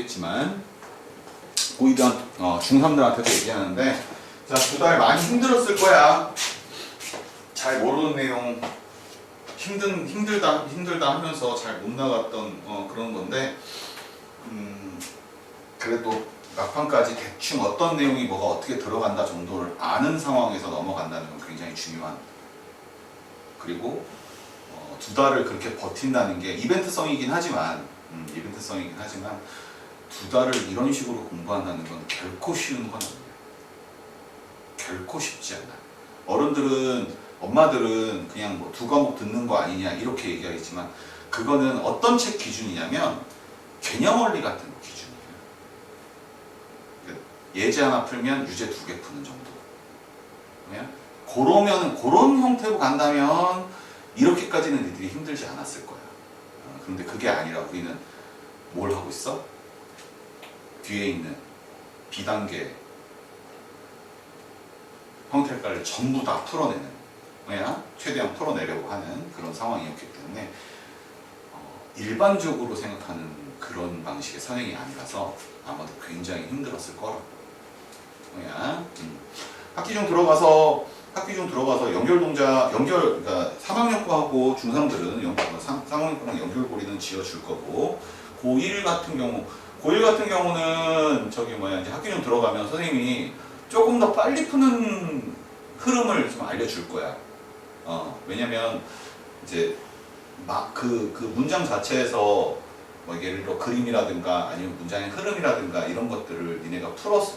모르겠지만 고2던 중3들한테도 얘기하는데, 자, 2달 많이 힘들었을 거야. 잘 모르는 내용, 힘들다 하면서 잘 못 나갔던 그런 건데, 그래도 막판까지 대충 어떤 내용이 뭐가 어떻게 들어간다 정도를 아는 상황에서 넘어간다는 건 굉장히 중요한, 그리고 2달을 그렇게 버틴다는 게 이벤트성이긴 하지만 2달을 이런 식으로 공부한다는 건 결코 쉬운 건 아니에요. 결코 쉽지 않아요. 어른들은, 엄마들은 그냥 뭐 2과목 듣는 거 아니냐 이렇게 얘기하겠지만, 그거는 어떤 책 기준이냐면 개념원리 같은 기준이에요. 예제 하나 풀면 유제 2개 푸는 정도. 그런 형태로 간다면 이렇게까지는 니들이 힘들지 않았을 거야. 그런데 그게 아니라 우리는 뭘 하고 있어? 뒤에 있는 B단계 형태를 전부 다 풀어내는, 최대한 풀어내려고 하는 그런 상황이었기 때문에 일반적으로 생각하는 그런 방식의 선행이 아니라서 아마도 굉장히 힘들었을 거라고. 학기 중 들어가서 그러니까 3학년과하고 중3들은 3학년과랑 연결고리는 지어줄 거고, 고1 같은 경우는 이제 학기 중 들어가면 선생님이 조금 더 빨리 푸는 흐름을 좀 알려줄 거야. 왜냐면 이제 막 그 문장 자체에서 뭐 예를 들어 그림이라든가 아니면 문장의 흐름이라든가 이런 것들을 니네가 풀어서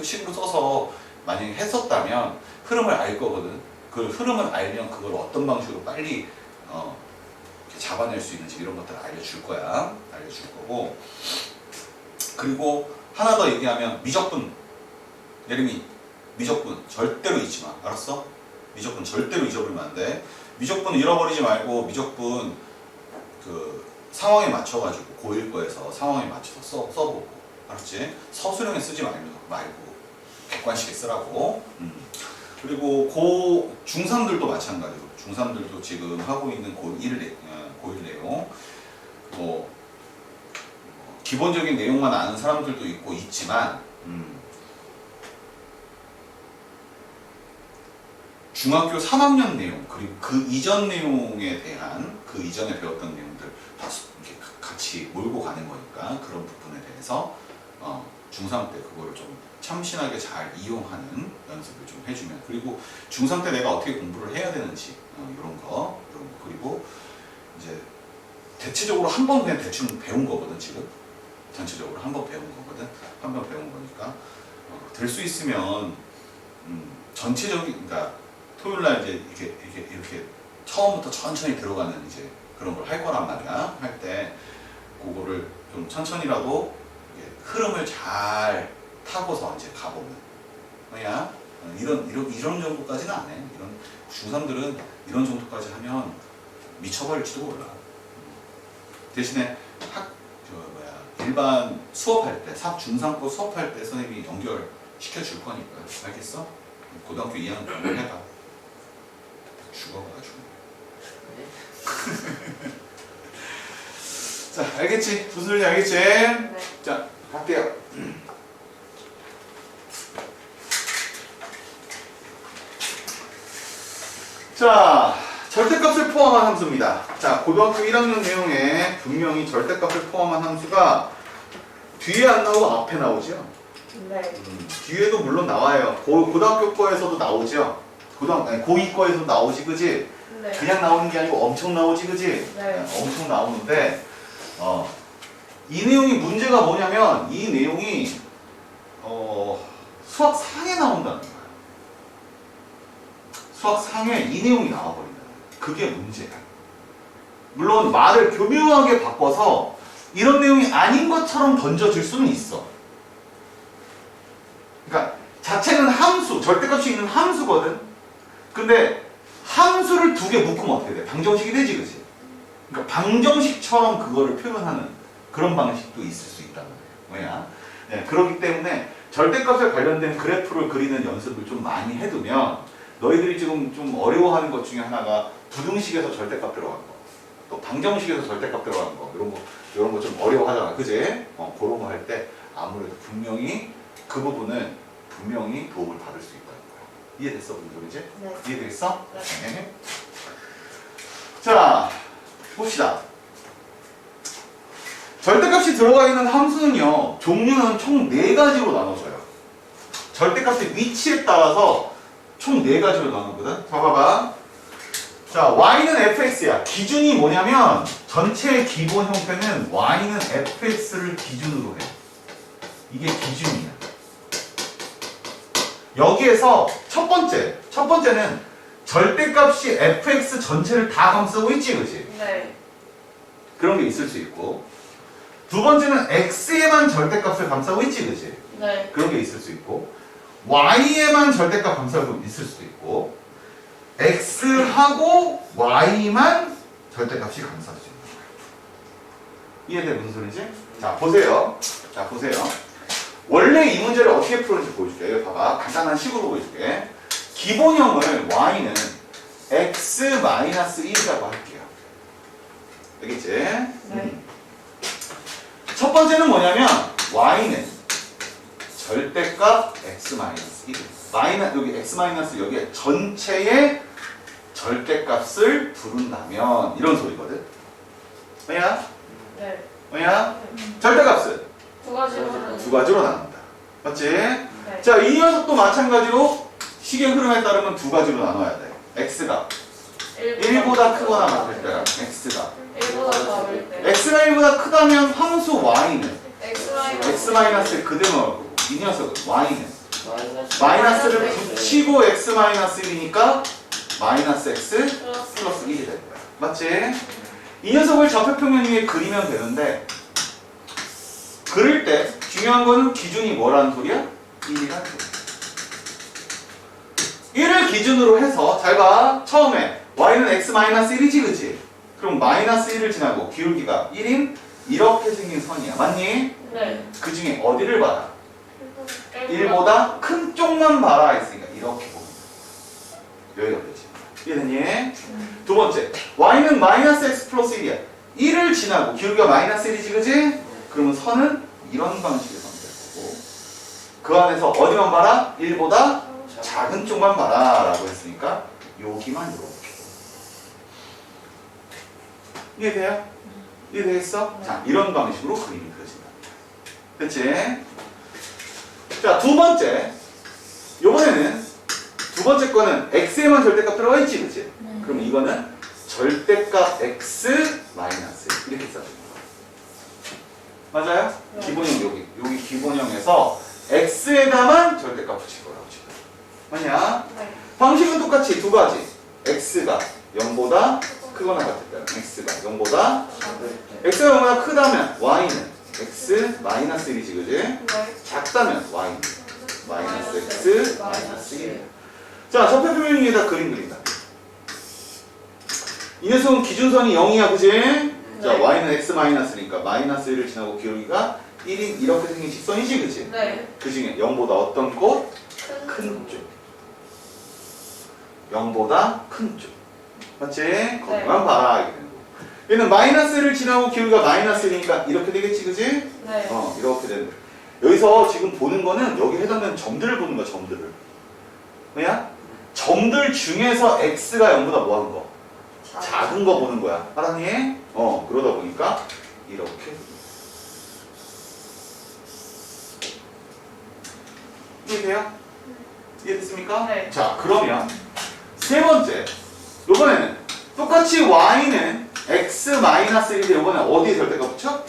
식으로 써서 만약에 했었다면 흐름을 알 거거든. 그 흐름을 알면 그걸 어떤 방식으로 빨리 이렇게 잡아낼 수 있는지 이런 것들을 알려줄 거야. 알려줄 거고. 그리고 하나 더 얘기하면 미적분. 예림이, 미적분 절대로 잊지 마. 알았어? 미적분 절대로 잊어버리면 안 돼. 미적분 잃어버리지 말고, 미적분 그 상황에 맞춰가지고 고1 거에서 상황에 맞춰서 써보고. 알았지? 서술형에 쓰지 말고 객관식에 쓰라고. 그리고 중3들도 마찬가지로, 중3들도 지금 하고 있는 고1 내용, 뭐 기본적인 내용만 아는 사람들도 있지만 중학교 3학년 내용, 그리고 그 이전 내용에 대한, 그 이전에 배웠던 내용들 다 이렇게 같이 몰고 가는 거니까, 그런 부분에 대해서 중3 때 그거를 좀 참신하게 잘 이용하는 연습을 좀 해주면, 그리고 중3 때 내가 어떻게 공부를 해야 되는지 이런 거, 그리고 이제 대체적으로 한 번 그냥 대충 배운 거거든. 지금 전체적으로 한 번 배운 거거든. 한 번 배운 거니까 될 수 있으면 전체적인, 그러니까 토요일날 이제 이렇게 처음부터 천천히 들어가는 이제 그런 걸 할 거란 말이야. 할 때 그거를 좀 천천히라도 흐름을 잘 타고서 이제 가보면, 이런 정도까지는 안 해. 이런 중3들은 이런 정도까지 하면 미쳐버릴지도 몰라. 대신에 일반 수업할 때, 중3 거 수업할 때 선생님이 연결시켜줄 거니까. 알겠어? 고등학교 2학년 공부를 해봐. 죽어가지고. 자, 알겠지? 무슨 소리인지 알겠지? 네. 자, 갈게요. 자, 절대값을 포함한 함수입니다. 자, 고등학교 1학년 내용에 분명히 절대값을 포함한 함수가 뒤에 안 나오고 앞에 나오죠? 네. 뒤에도 물론 나와요. 고등학교 거에서도 나오죠? 고2 거에서도 나오지, 그지? 네. 그냥 나오는 게 아니고 엄청 나오지, 그지? 네. 엄청 나오는데, 이 내용이 문제가 뭐냐면, 이 내용이 수학 상에 나온다는 거야. 수학 상에 이 내용이 나와버린다. 그게 문제야. 물론 말을 교묘하게 바꿔서 이런 내용이 아닌 것처럼 던져줄 수는 있어. 그러니까 자체는 함수, 절대값이 있는 함수거든. 근데 함수를 2개 묶으면 어떻게 돼? 방정식이 되지, 그치? 그러니까 방정식처럼 그거를 표현하는 그런 방식도 있을 수 있다는 거예요. 네, 그렇기 때문에 절대값에 관련된 그래프를 그리는 연습을 좀 많이 해두면, 너희들이 지금 좀 어려워하는 것 중에 하나가 부등식에서 절대값 들어가는 거, 또 방정식에서 절대값 들어가는 거, 이런 거 이런 거 좀 어려워하잖아, 그지? 그런 거 할 때 아무래도 분명히 그 부분은 분명히 도움을 받을 수 있다는 거야. 이해됐어, 무슨 소리지? 네. 이해되겠어? 네. 자, 봅시다. 절대값이 들어가 있는 함수는요, 종류는 총 4가지로 나눠져요. 절대값의 위치에 따라서 총 4가지로 나누거든. 자, 봐봐. 자, y는 fx야. 기준이 뭐냐면 전체의 기본 형태는 y는 fx를 기준으로 해. 이게 기준이야. 여기에서 첫 번째는 절대값이 fx 전체를 다 감싸고 있지, 그치? 네. 그런 게 있을 수 있고, 두 번째는 x에만 절대값을 감싸고 있지, 그치? 네. 그런 게 있을 수 있고, y에만 절대값 감싸고 있을 수도 있고, x하고 y만 절대값이 감싸질 수 있는 거예요. 이해돼? 무슨 소리지? 자, 보세요. 자, 보세요. 원래 이 문제를 어떻게 풀었는지 보여줄게. 여기 봐봐. 간단한 식으로 보여줄게. 기본형을 y는 x-1이라고 할게요. 알겠지? 네. 첫 번째는 뭐냐면 y는 절대값 x-1. 여기 x- 여기에 전체의 절대값을 부른다면 이런 소리거든. 뭐야? 네. 뭐야? 절대값은 두 가지로. 두 가지로 나눈다. 맞지? 네. 자, 이 녀석도 마찬가지로 식의 흐름에 따르면 두 가지로 나눠야 돼. x가 1보다 크거나 같을 때랑 x가 1보다 작을 때. x가 1보다 크다면 함수 y는 x-1. 그대로 넣고 이 녀석은 y는 마이너스를 붙이고 x-1이니까 마이너스 x 플러스 1이 될 거야. 맞지? 이 녀석을 좌표평면 위에 그리면 되는데 그릴 때 중요한 거는 기준이 뭐라는 소리야? 1이라는 소리야. 1을 기준으로 해서 잘 봐. 처음에 y는 x-1이지, 그치? 그럼 마이너스 1을 지나고 기울기가 1인 이렇게 생긴 선이야. 맞니? 네. 그 중에 어디를 봐라? 1보다 큰 쪽만 봐라 했으니까 이렇게 보면 돼. 여기가 되지. 이해됐니? 두 번째, y는 마이너스 x 플러스 1이야. 1을 지나고 기울기가 마이너스 1이지, 그지? 그러면 선은 이런 방식의 선이 될 거고 그 안에서 어디만 봐라? 1보다 작은 쪽만 봐라 라고 했으니까 여기만 이렇게. 이해돼요? 이해되겠어? 자, 이런 방식으로 그림이 그려진다. 그치? 자, 두 번째. 요번에는 두 번째 거는 x에만 절대값 들어가 있지, 그치? 네. 그럼 이거는 절대값 x 마이너스 이렇게 써주는 거야. 맞아요? 네. 기본형 여기 기본형에서 x에다만 절대값 붙일 거라고 지금. 맞냐? 네. 방식은 똑같이 두 가지. x가 0보다 크거나 같을 때는 x가 0보다 x가 0보다 크다면 y는 x 마이너스 1이지, 그지? 네. 작다면 y는 마이너스 x 마이너스 1. 자, 좌표평면 위에다 그림 그린다. 이 녀석은 기준선이 0이야, 그지? 자, 네. y는 x 마이너스니까 마이너스 1을 지나고 기울기가 1인 이렇게 생긴 직선이지, 그지? 네. 그 중에 0보다 어떤 곳? 큰 쪽. 0보다 큰 쪽. 맞지? 거기만 봐라. 이렇게 되는 거. 얘는 마이너스를 지나고 기울기가 마이너스 1이니까 이렇게 되겠지, 그지? 네. 이렇게 되는 거야. 여기서 지금 보는 거는 여기 해당되는 점들을 보는 거야, 점들을. 뭐야? 점들 중에서 x가 0보다 뭐 하는 거? 작은 거 보는 거야. 알았니? 그러다 보니까 이렇게. 이해돼요? 이해됐습니까? 네. 자, 그러면 세 번째. 요번에는 똑같이 y는 x-1인데 요번에 어디에 절대값 붙여?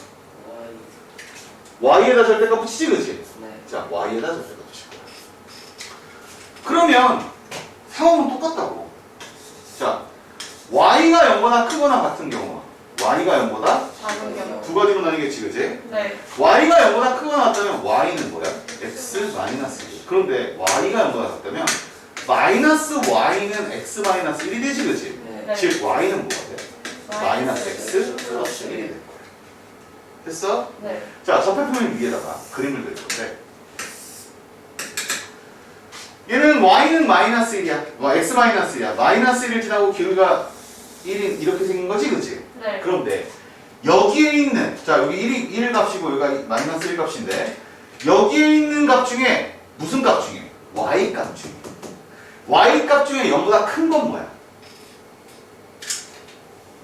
y에다 절대값 붙이지, 그치? 자, y에다 절대값 붙일 거야. 그러면 상황은 똑같다고. 자, y가 0보다 크거나 같은 경우 y가 0보다 작은 경우. 두 가지로 나뉘겠지, 그치? 네. y가 0보다 크거나 같다면 y는 뭐야? x-1. 그런데 y가 0보다 같다면 마이너스 y는 x-1이 되지, 그치? 네. 즉 y는 뭐가 돼? 마이너스 x 플러스 1이 될 거야. 됐어? 네. 자, 좌표평면 위에다가 그림을 그릴 건데 얘는 y는 마이너스 1이야. x-1이야. 마이너스 1을 지나고 기울기가 1인 이렇게 생긴 거지, 그치? 네. 그런데 여기에 있는, 자 여기 1 값이고 여기가 마이너스 1 값인데 여기에 있는 값 중에 무슨 값 중에? y 값 중에. y 값 중에 0보다 큰 건 뭐야?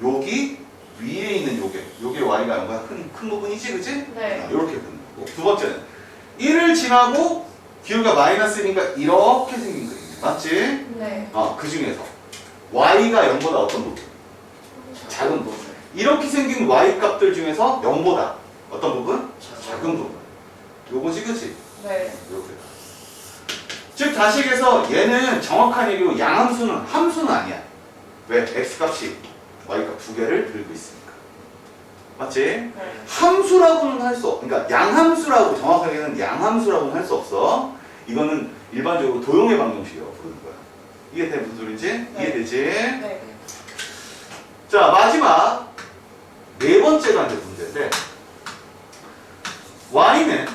여기 위에 있는 요게 y가 0보다 큰 부분이지, 그치? 네. 이렇게 보는 거고. 두 번째는 1을 지나고 기울기가 마이너스 1이니까 이렇게 생긴 그림. 맞지? 네. 그 중에서 y가 0보다 어떤 부분? 작은 부분. 이렇게 생긴 y 값들 중에서 0보다 어떤 부분? 작은 부분. 요거지, 그치? 네. 이렇게. 즉 다시 얘기해서 얘는 정확한 얘기로 양함수는 함수는 아니야. 왜? x값이 y값 두 개를 들고 있으니까. 맞지? 네. 함수라고는 할 수 없어. 그러니까 양함수라고, 정확하게는 양함수라고는 할 수 없어. 이거는 일반적으로 도형의 방정식이라고 부르는 거야. 이게 무슨 소리인지? 네. 이해되지? 네. 자, 마지막 네 번째가 이제 문제인데 y는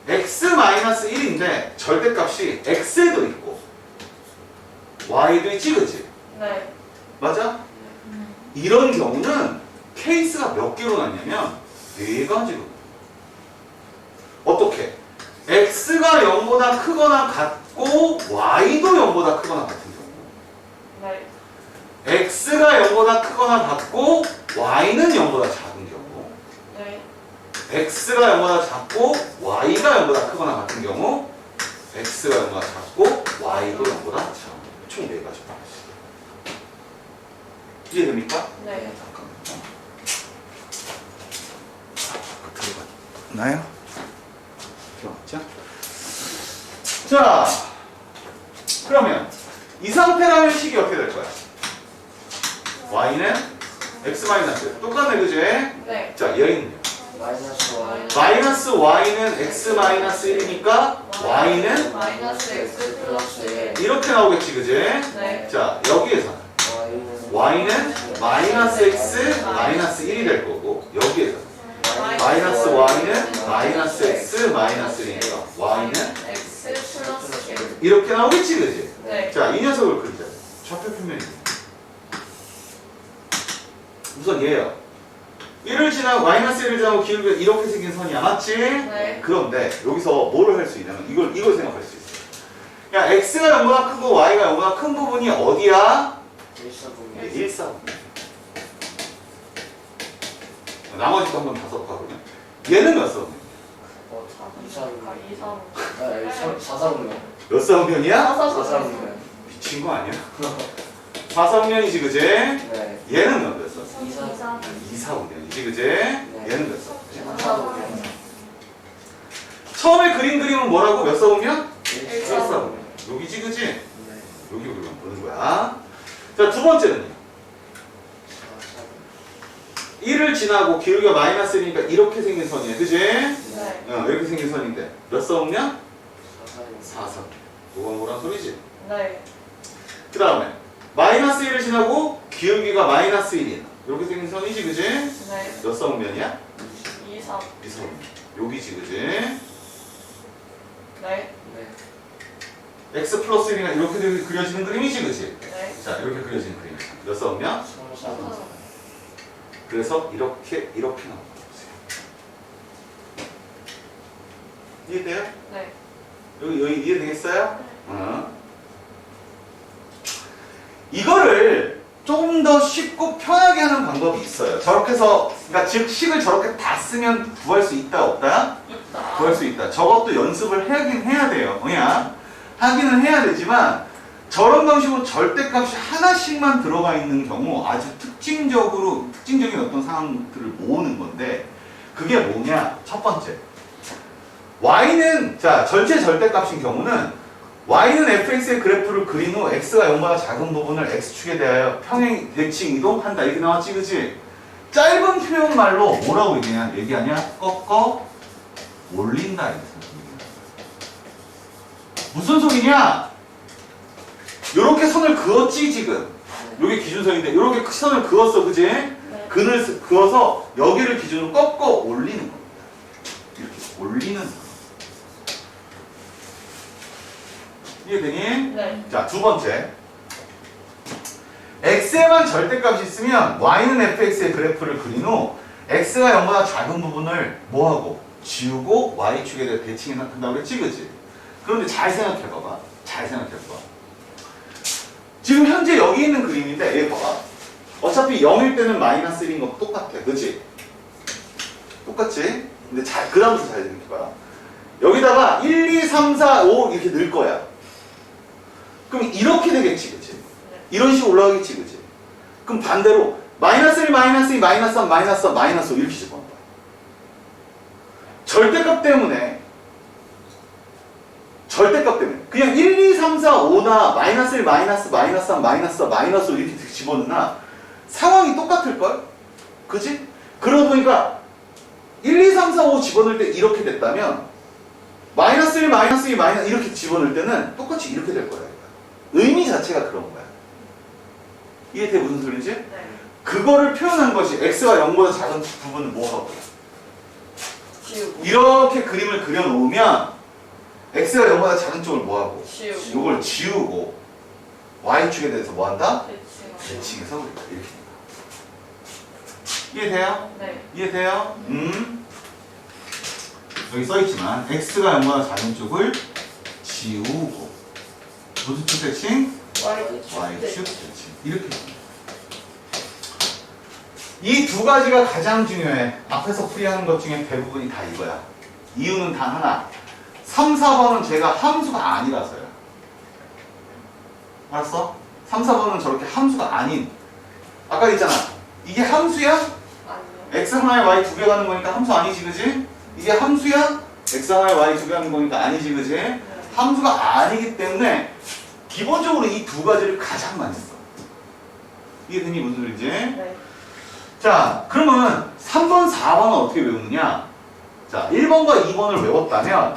x-1인데 절대값이 x에도 있고 y도 있지, 그치? 네. 맞아? 이런 경우는 케이스가 몇 개로 났냐면 네 가지로. 어떻게? x가 0보다 크거나 같고 y도 0보다 크거나 같은 경우. 네. x가 0보다 크거나 같고 y는 0보다 작은 경우. 네. x가 0보다 작고 y가 0보다 크거나 같은 경우. x가 0보다 작고 y도 0보다 작은 경우. 총 네 가지. 이해됩니까? 네. 나요? 들어갔죠? 자, 그러면 이 상태라면 식이 어떻게 될 거야? y는 x 마이너스 똑같네, 그지? 네. 자, 얘는요? 마이너스 y 마이너스 y는 x 마이너스 1이니까 y는 마이너스 x 플러스 1. 이렇게 나오겠지, 그지? 네. 자, 여기에서 y는 마이너스 x 마이너스 1이 될 거고 여기에서 마이너스 y는 마이너스 x 마이너스 1이니까 y는 x 플러스 1. 이렇게 나오겠지, 그지? 네. 자, 이 녀석을 그리자. 좌표 표면이. 우선 얘요. 1을 지나고 마이너스 1을 지나고 기울기가 이렇게 생긴 선이야, 맞지? 네. 그런데 여기서 뭐를 할 수 있냐면 이걸 생각할 수 있어. 야, x가 0보다 크고 y가 0보다 큰 부분이 어디야? 일사분면 1사분면. 나머지도 한번 다 써봐 그러면. 얘는 몇 사분면? 이사분면 사사분면 몇 사분면이야? 사사분면 미친 거 아니야? 4사분면이지, 그지? 네 얘는 몇 사분면? 이사 2사분면이지, 그지? 얘는 몇 사분면? 사사분면 처음에 그린 그림은 뭐라고? 몇 사분면? 일사분면. 1사분면. 여기지, 그지? 네 여기 우리가 보는 거야. 자, 두 번째는요. 1을 지나고 기울기가 마이너스 1이니까 이렇게 생긴 선이에요, 그지? 네. 이렇게 생긴 선인데 몇 사분면? 사사분면 4사분면. 뭐가 뭐란 소리지? 네. 그 다음에 마이너스 1을 지나고 기울기가 마이너스 1이야. 이렇게 생긴 선이지, 그지? 네. 몇 사분면이야? 2, 3. 2사분면. 여기지, 그지? 네. 네 x 플러스 1이가 이렇게 그려지는 그림이지, 그지? 네. 자, 이렇게 그려지는 그림. 몇 사분면? 사사분면 그래서 이렇게 나오는 거예요. 이해돼요? 네. 여기 이해되겠어요? 이거를 조금 더 쉽고 편하게 하는 방법이 있어요. 저렇게 해서, 그러니까 즉 식을 저렇게 다 쓰면 구할 수 있다, 없다? 구할 수 있다. 저것도 연습을 하긴 해야 돼요. 뭐냐? 하기는 해야 되지만 저런 방식으로 절대값이 하나씩만 들어가 있는 경우 아주 특징적인 어떤 상황들을 모으는 건데 그게 뭐냐? 첫 번째. y는, 자, 전체 절대값인 경우는 y는 fx의 그래프를 그린 후 x가 0보다 작은 부분을 x축에 대하여 평행 대칭 이동한다. 이렇게 나왔지, 그치? 짧은 표현말로 뭐라고 얘기하냐? 꺾어 올린다. 이렇게 무슨 소리냐? 요렇게 선을 그었지, 지금. 요게 기준선인데 요렇게 선을 그었어, 그지? 네. 근을 그어서 여기를 기준으로 꺾어 올리는 겁니다. 이렇게 올리는 선. 이해되니? 네. 자, 두 번째. x에만 절대값이 있으면 y는 fx의 그래프를 그린 후 x가 0보다 작은 부분을 뭐하고? 지우고 y축에 대해 대칭이 한다고 그랬지, 그치? 그런데 잘 생각해봐봐. 잘 생각해봐봐. 지금 현재 여기 있는 그림인데 얘 봐봐. 어차피 0일 때는 마이너스 1인 거 똑같아, 그치? 똑같지? 근데 그 다음부터 잘 생각해봐. 여기다가 1, 2, 3, 4, 5 이렇게 넣을 거야. 그럼 이렇게 되겠지, 그치? 이런 식으로 올라가겠지, 그치? 그럼 반대로 마이너스 1, 마이너스 2, 마이너스 3, 마이너스 4, 마이너스 5 이렇게 집어넣어. 절대값 때문에 그냥 1, 2, 3, 4, 5나 마이너스 1, 마이너스, 마이너스 3, 마이너스 4, 마이너스 5 이렇게 집어넣나 상황이 똑같을걸? 그치? 그러다 보니까 1, 2, 3, 4, 5 집어넣을 때 이렇게 됐다면 마이너스 1, 마이너스 2, 마이너스 이렇게 집어넣을 때는 똑같이 이렇게 될 거야. 의미 자체가 그런 거야. 이해돼? 무슨 소리인지? 네. 그거를 표현한 것이 x가 0보다 작은 부분은 뭐하고? 지우고. 이렇게 그림을 그려놓으면 x가 0보다 작은 쪽을 뭐하고? 지우고. 이걸 지우고 y축에 대해서 뭐한다? 대칭. 대칭해서 우리가 이렇게 된다. 이해돼요? 네. 이해돼요? 여기 써있지만 x가 0보다 작은 쪽을 지우고 무슨 축 대칭? y축 대칭 이렇게 됩니다. 이 두 가지가 가장 중요해. 앞에서 풀이하는 것 중에 대부분이 다 이거야. 이유는 단 하나. 3, 4번은 제가 함수가 아니라서요. 알았어? 3, 4번은 저렇게 함수가 아닌. 아까 있잖아. 이게 함수야? 아니요. x 하나에 y 두 개 가는 거니까 함수 아니지, 그지? 이게 함수야? x 하나에 y 두 개 가는 거니까 아니지, 그지? 함수가 아니기 때문에 기본적으로 이 두 가지를 가장 많이 써. 이해되니 무슨 소리지? 네. 자, 그러면 3번, 4번은 어떻게 외우느냐? 자, 1번과 2번을 외웠다면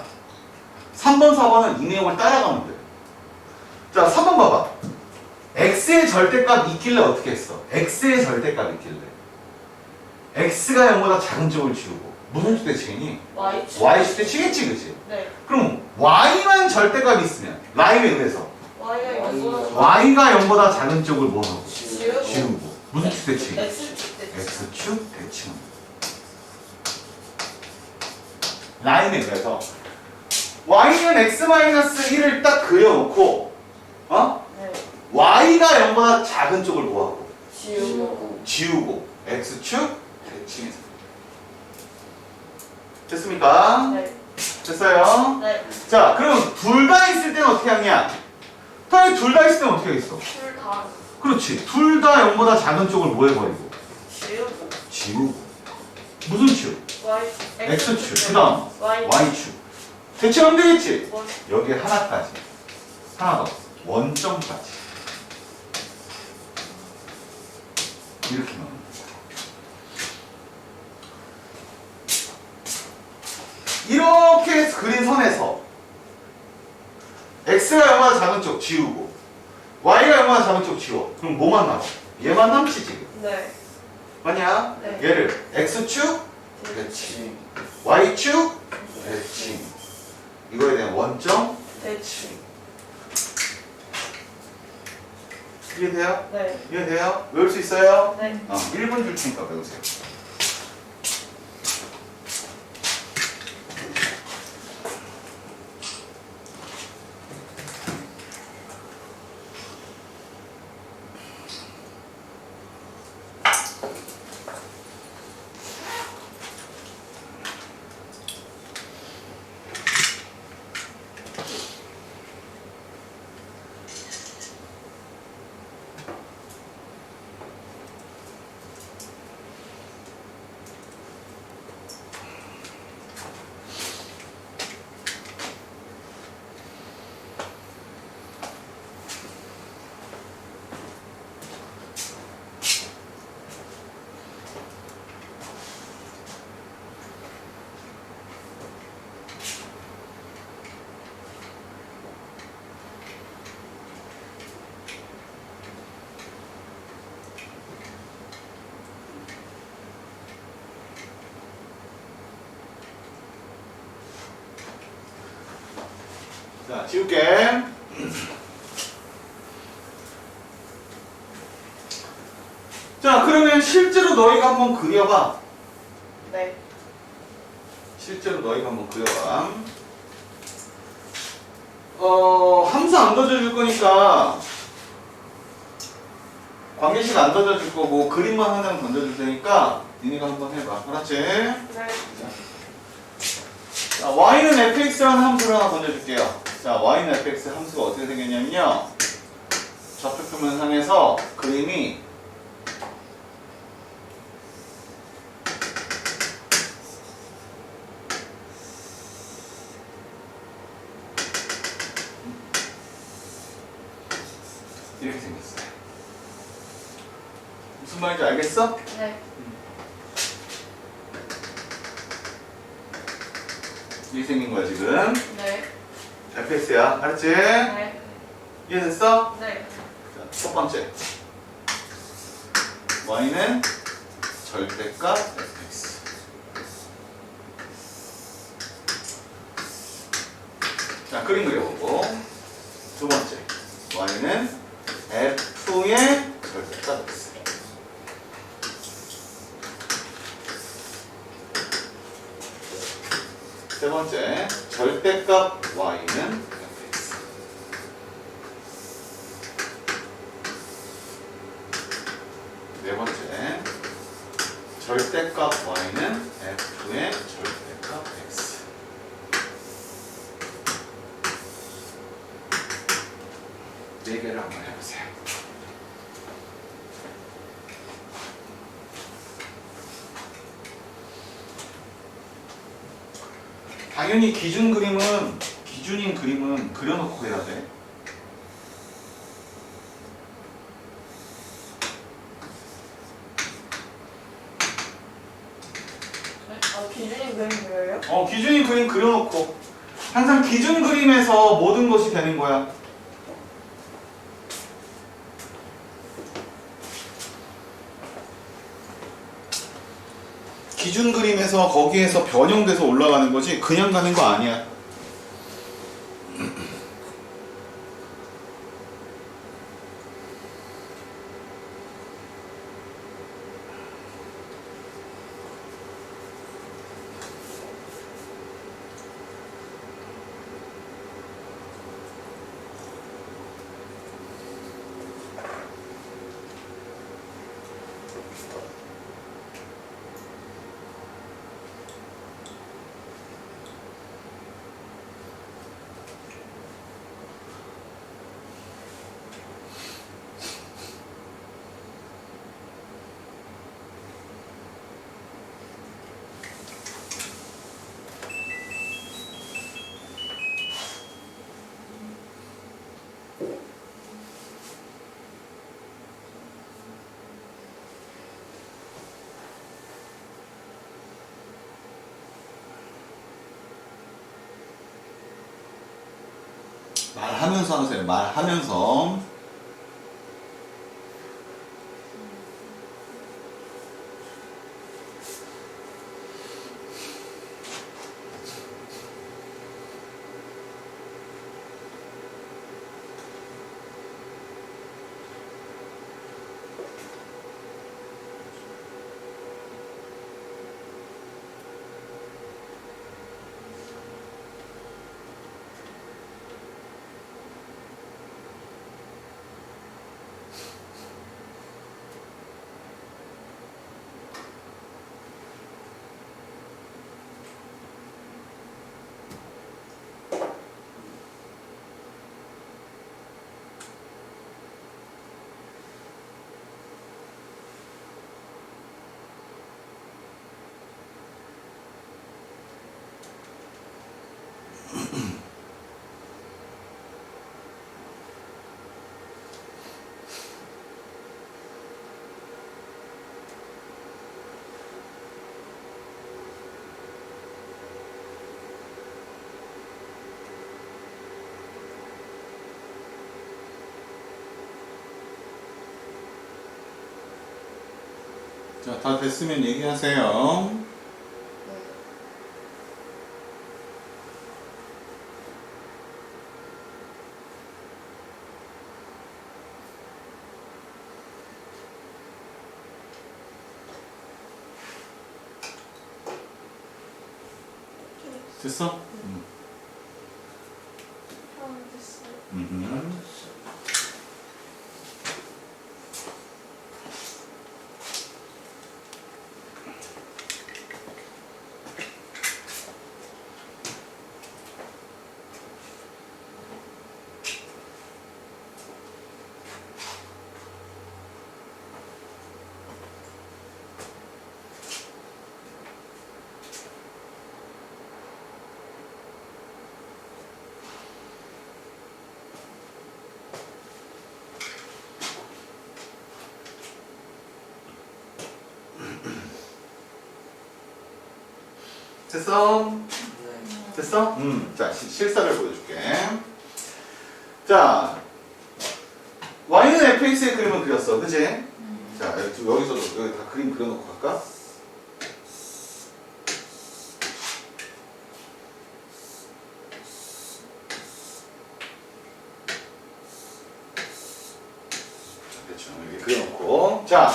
3번, 4번은 이 내용을 따라가면 돼. 자, 3번 봐봐. x의 절대값 있길래 어떻게 했어? x의 절대값 있길래 x가 0보다 작은 쪽을 지우고 무슨 수 대칭이니? Y축. y수 대칭했지, 그치? 네. 그럼 y만 절대값이 있으면 라임에 의해서 Y가 0보다 y가 0보다 작은 쪽을 뭐 하고? 지우고. 지우고 무슨 수 대칭? X축 대칭. x축 대칭. 라인에 의해서 y는 x-1을 딱 그려놓고 네. y가 0보다 작은 쪽을 뭐하고? 지우고. 지우고 x축 대칭해서 됐습니까? 네. 됐어요? 네. 자, 그럼 둘 다 있을 때는 어떻게 하냐? 당연히 둘 다 있을 때는 어떻게 하겠어? 둘 다. 그렇지. 둘 다 0보다 작은 쪽을 뭐 해버리고? 지우고. 지우고. 무슨 축? Y축. x축. 그 다음 y축. 대칭하면 되겠지? 원. 여기에 하나까지. 하나 더. 원점까지. 이렇게 넣는 거야. 이렇게 해서 그린 선에서 x가 0보다 작은 쪽 지우고 y가 0보다 작은 쪽 지워. 그럼 뭐만 남아? 얘만 남지 지금. 네. 맞냐? 네. 얘를 x축 대칭, y축 대칭. 이거에 대한 원점 대칭. 이해돼요? 네. 이해돼요? 외울 수 있어요? 네. 1분 줄 테니까 외우세요. 자, 지울게. 자, 그러면 실제로 너희가 한번 그려봐. 네. 실제로 너희가 한번 그려봐. 함수 안 던져줄 거니까 관계식 안 던져줄 거고 그림만 하나는 던져줄 테니까 니네가 한번 해봐. 알았지? 네. 자, y는 fx라는 함수를 하나 던져줄게요. 자, y는 fx 함수가 어떻게 생겼냐면요. 좌표표면상에서 그림이 이렇게 생겼어요. 무슨 말인지 알겠어? 네. 이렇게 생긴 거야 지금. 네. fx야. 알았지? 네. 이해됐어? 네. 자, 첫 번째. y는 절대값 fx. 자, 그림 그려보고. 두 번째. y는 f의 절대값 x. 세 번째. 절대값 y는 fx. 네 번째. 절대값 y는 f의 절대값 x. 네 개를 한번 해보세요. 당연히 기준인 그림은 그려놓고 해야 돼. 기준이 그림 그려요? 기준인 그림 그려놓고 항상 기준 그림에서 모든 것이 되는 거야. 기준 그림에서 거기에서 변형돼서 올라가는 거지 그냥 가는 거 아니야. 말하면서 하세요. 말하면서. 자, 다 됐으면 얘기하세요. 됐어? 됐어요. 됐어? 네. 됐어? 자, 실사를 보여줄게. 자, y는 fx의 그림을 그렸어. 그지? 자, 여기서도 여기 다 그림 그려놓고 갈까? 자, 대충 이렇게 그려놓고. 자,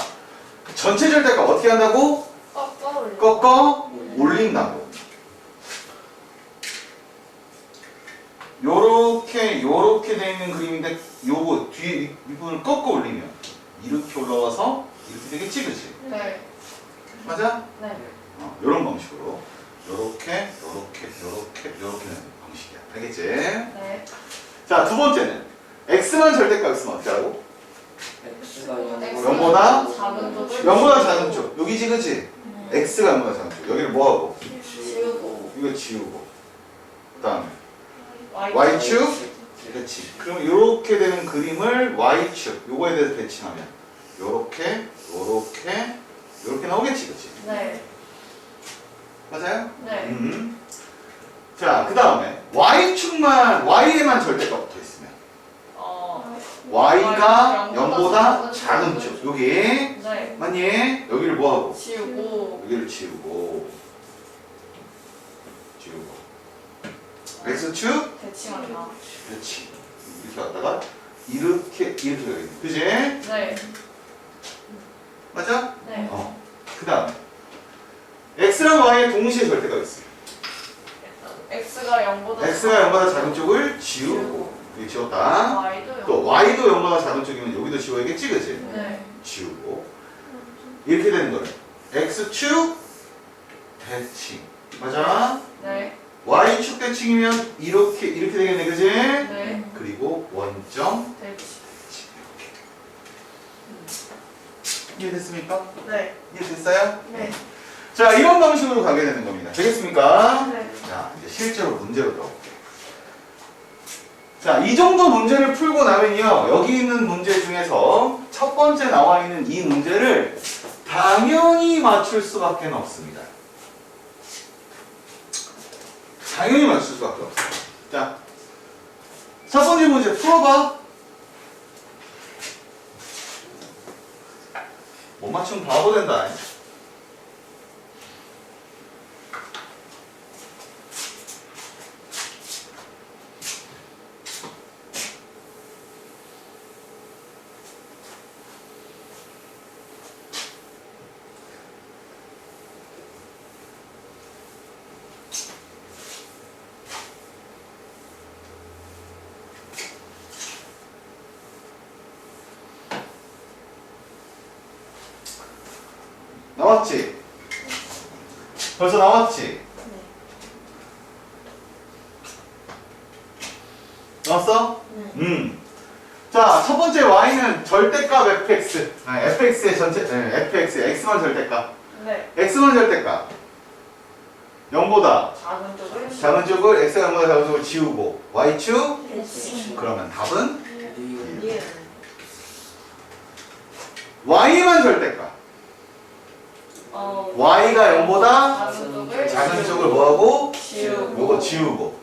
전체 절대값 어떻게 한다고? 꺾어 꺾어 올린다고. 요렇게 돼 있는 그림인데 요거 뒤에 윗부분을 꺾어 올리면 이렇게 올라와서 이렇게 되겠지, 그치? 네. 맞아? 네. 요런 방식으로 요렇게 되는 방식이야. 알겠지? 네. 자, 두 번째는 x만 절대값 있으면 어떻게 하라고? X가 0보다 작은 쪽을 0보다 작은 쪽. 여기지, 그치? x가 0보다 작은 쪽. 여기를 뭐하고? 지우고 이거 지우고. 그 다음에 y y축? 그렇지. 그럼 이렇게 되는 그림을 y축, 요거에 대해서 배칭하면 요렇게 나오겠지, 그치? 네. 맞아요? 네. 자, 그 다음에 y축만, y에만 절대값 붙어 있으면 y가 0보다 작은 쪽, 여기 네. 맞니? 여기를 뭐하고? 지우고 여기를 지우고 x축? 대칭한다. 그렇지. 이렇게 왔다가 이렇게 되겠네. 그지? 네. 맞아? 네. 그 다음에 x랑 y의 동시에 절대가 있어. x가 0보다 x가 0보다 작은 쪽을 지우고 여기 지웠다. y도 또 y도 0보다 작은 쪽이면 여기도 지워야겠지, 그지? 네. 지우고 이렇게 되는 거는 x축 대칭. 맞아? 네. y축 대칭이면 이렇게 되겠네, 그지? 네. 그리고 원점 대칭. 이해됐습니까? 네. 이해됐어요? 네. 자, 이런 방식으로 가게 되는 겁니다. 되겠습니까? 네. 자, 이제 실제로 문제로 들어볼게요. 자, 이 정도 문제를 풀고 나면요, 여기 있는 문제 중에서 첫 번째 나와 있는 이 문제를 당연히 맞출 수밖에 없습니다. 당연히 맞출 수밖에 없어요. 자, 첫 번째 문제 풀어봐. 못 맞추면 바보 된다. 나왔지? 벌써 나왔지? 나왔어? 네. 자, 첫 번째 y는 절대값 fx. fx의 전체, fx의 x만 절대값. 네. x만 절대값. 0보다 작은 쪽을 작은 쪽을 x가 0보다 작은 쪽을 지우고 y축? 대칭. 그러면 답은 예. y만 절대값. y가 0보다 작은 쪽을 작은 쪽을 뭐하고? 지우고 요거 지우고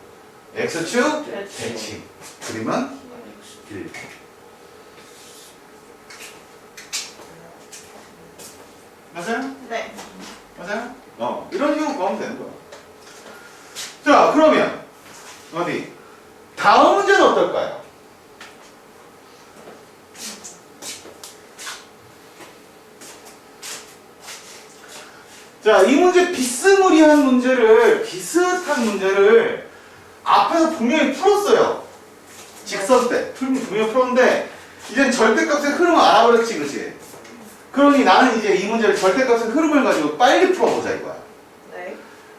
x축? 대칭. 대칭. 그러면 1. 맞아요? 네. 맞아요? 이런 식으로 구하면 되는 거야. 자, 그러면 어디? 다음 문제는 어떨까요? 자, 이 문제 비스무리한 문제를, 비슷한 문제를 앞에서 분명히 풀었어요. 직선 때. 분명히 풀었는데, 이젠 절대값의 흐름을 알아버렸지, 그치? 그러니 나는 이제 이 문제를 절대값의 흐름을 가지고 빨리 풀어보자, 이거야. 네.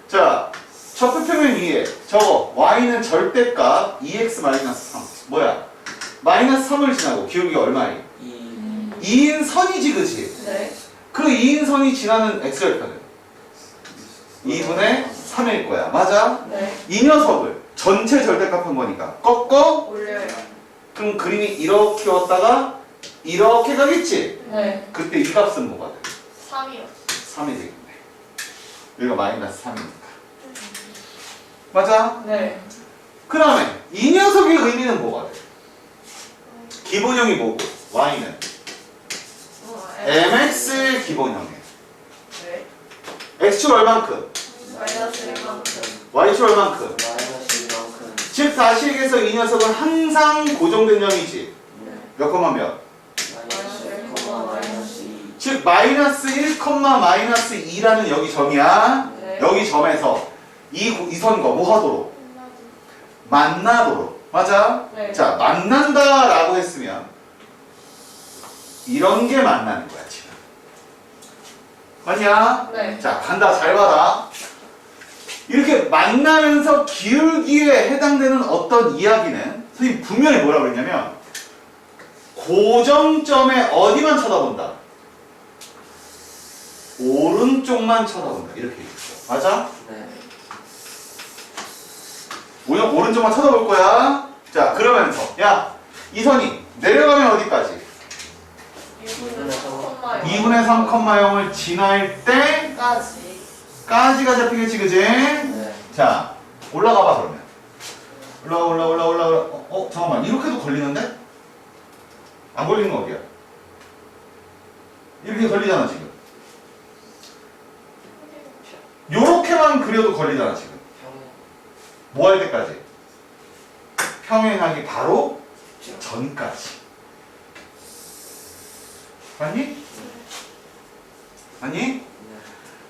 자, 적분평면 위에 저거, y는 절대값 2x-3. 뭐야? 마이너스 3을 지나고 기울기가 얼마야? 2인 선이지, 그치? 네. 그 2인 선이 지나는 x절편은 2분의 3일 거야. 맞아? 네. 이 녀석을 전체 절대값 한 거니까 꺾어? 올려요. 그럼 그림이 이렇게 왔다가 이렇게 가겠지? 네. 그때 이 값은 뭐가 돼? 3이요. 3이 되겠네. 여기가 마이너스 3이니까. 맞아? 네. 그 다음에 이 녀석의 의미는 뭐가 돼? 기본형이 뭐고? y는 mx의 기본형이에요. 네. x축 얼만큼? 마이너스 1만큼. y축 얼만큼? 마이너스 이만큼. 즉 다시 얘기해서 이 녀석은 항상 고정된 형이지. 네. 몇 콤마 몇? 마이너스 1, 마이너스 2. 즉 마이너스 1, 마이너스 2라는 여기 점이야. 네. 여기 점에서 이 선과 뭐 하도록? 만나도록. 맞아? 네. 자, 만난다라고 했으면 이런 게 만나는 거야, 지금. 맞냐? 네. 자, 간다. 잘 봐라. 이렇게 만나면서 기울기에 해당되는 어떤 이야기는 선생님 분명히 뭐라고 그랬냐면 고정점에 어디만 쳐다본다? 오른쪽만 쳐다본다. 이렇게 얘기했어. 맞아? 네. 오른쪽만 쳐다볼 거야. 자, 그러면서 야, 이 선이 내려가면 어디까지? 2분의 3,0을 지날 까지. 때까지가 잡히겠지, 그지? 네. 자, 올라가 봐, 그러면. 올라. 잠깐만. 이렇게도 걸리는데? 안 걸리는 거 어디야? 이렇게 걸리잖아, 지금. 요렇게만 그려도 걸리잖아, 지금. 평행. 뭐 할 때까지? 평행하기 바로 전까지. 맞니? 맞니? 네.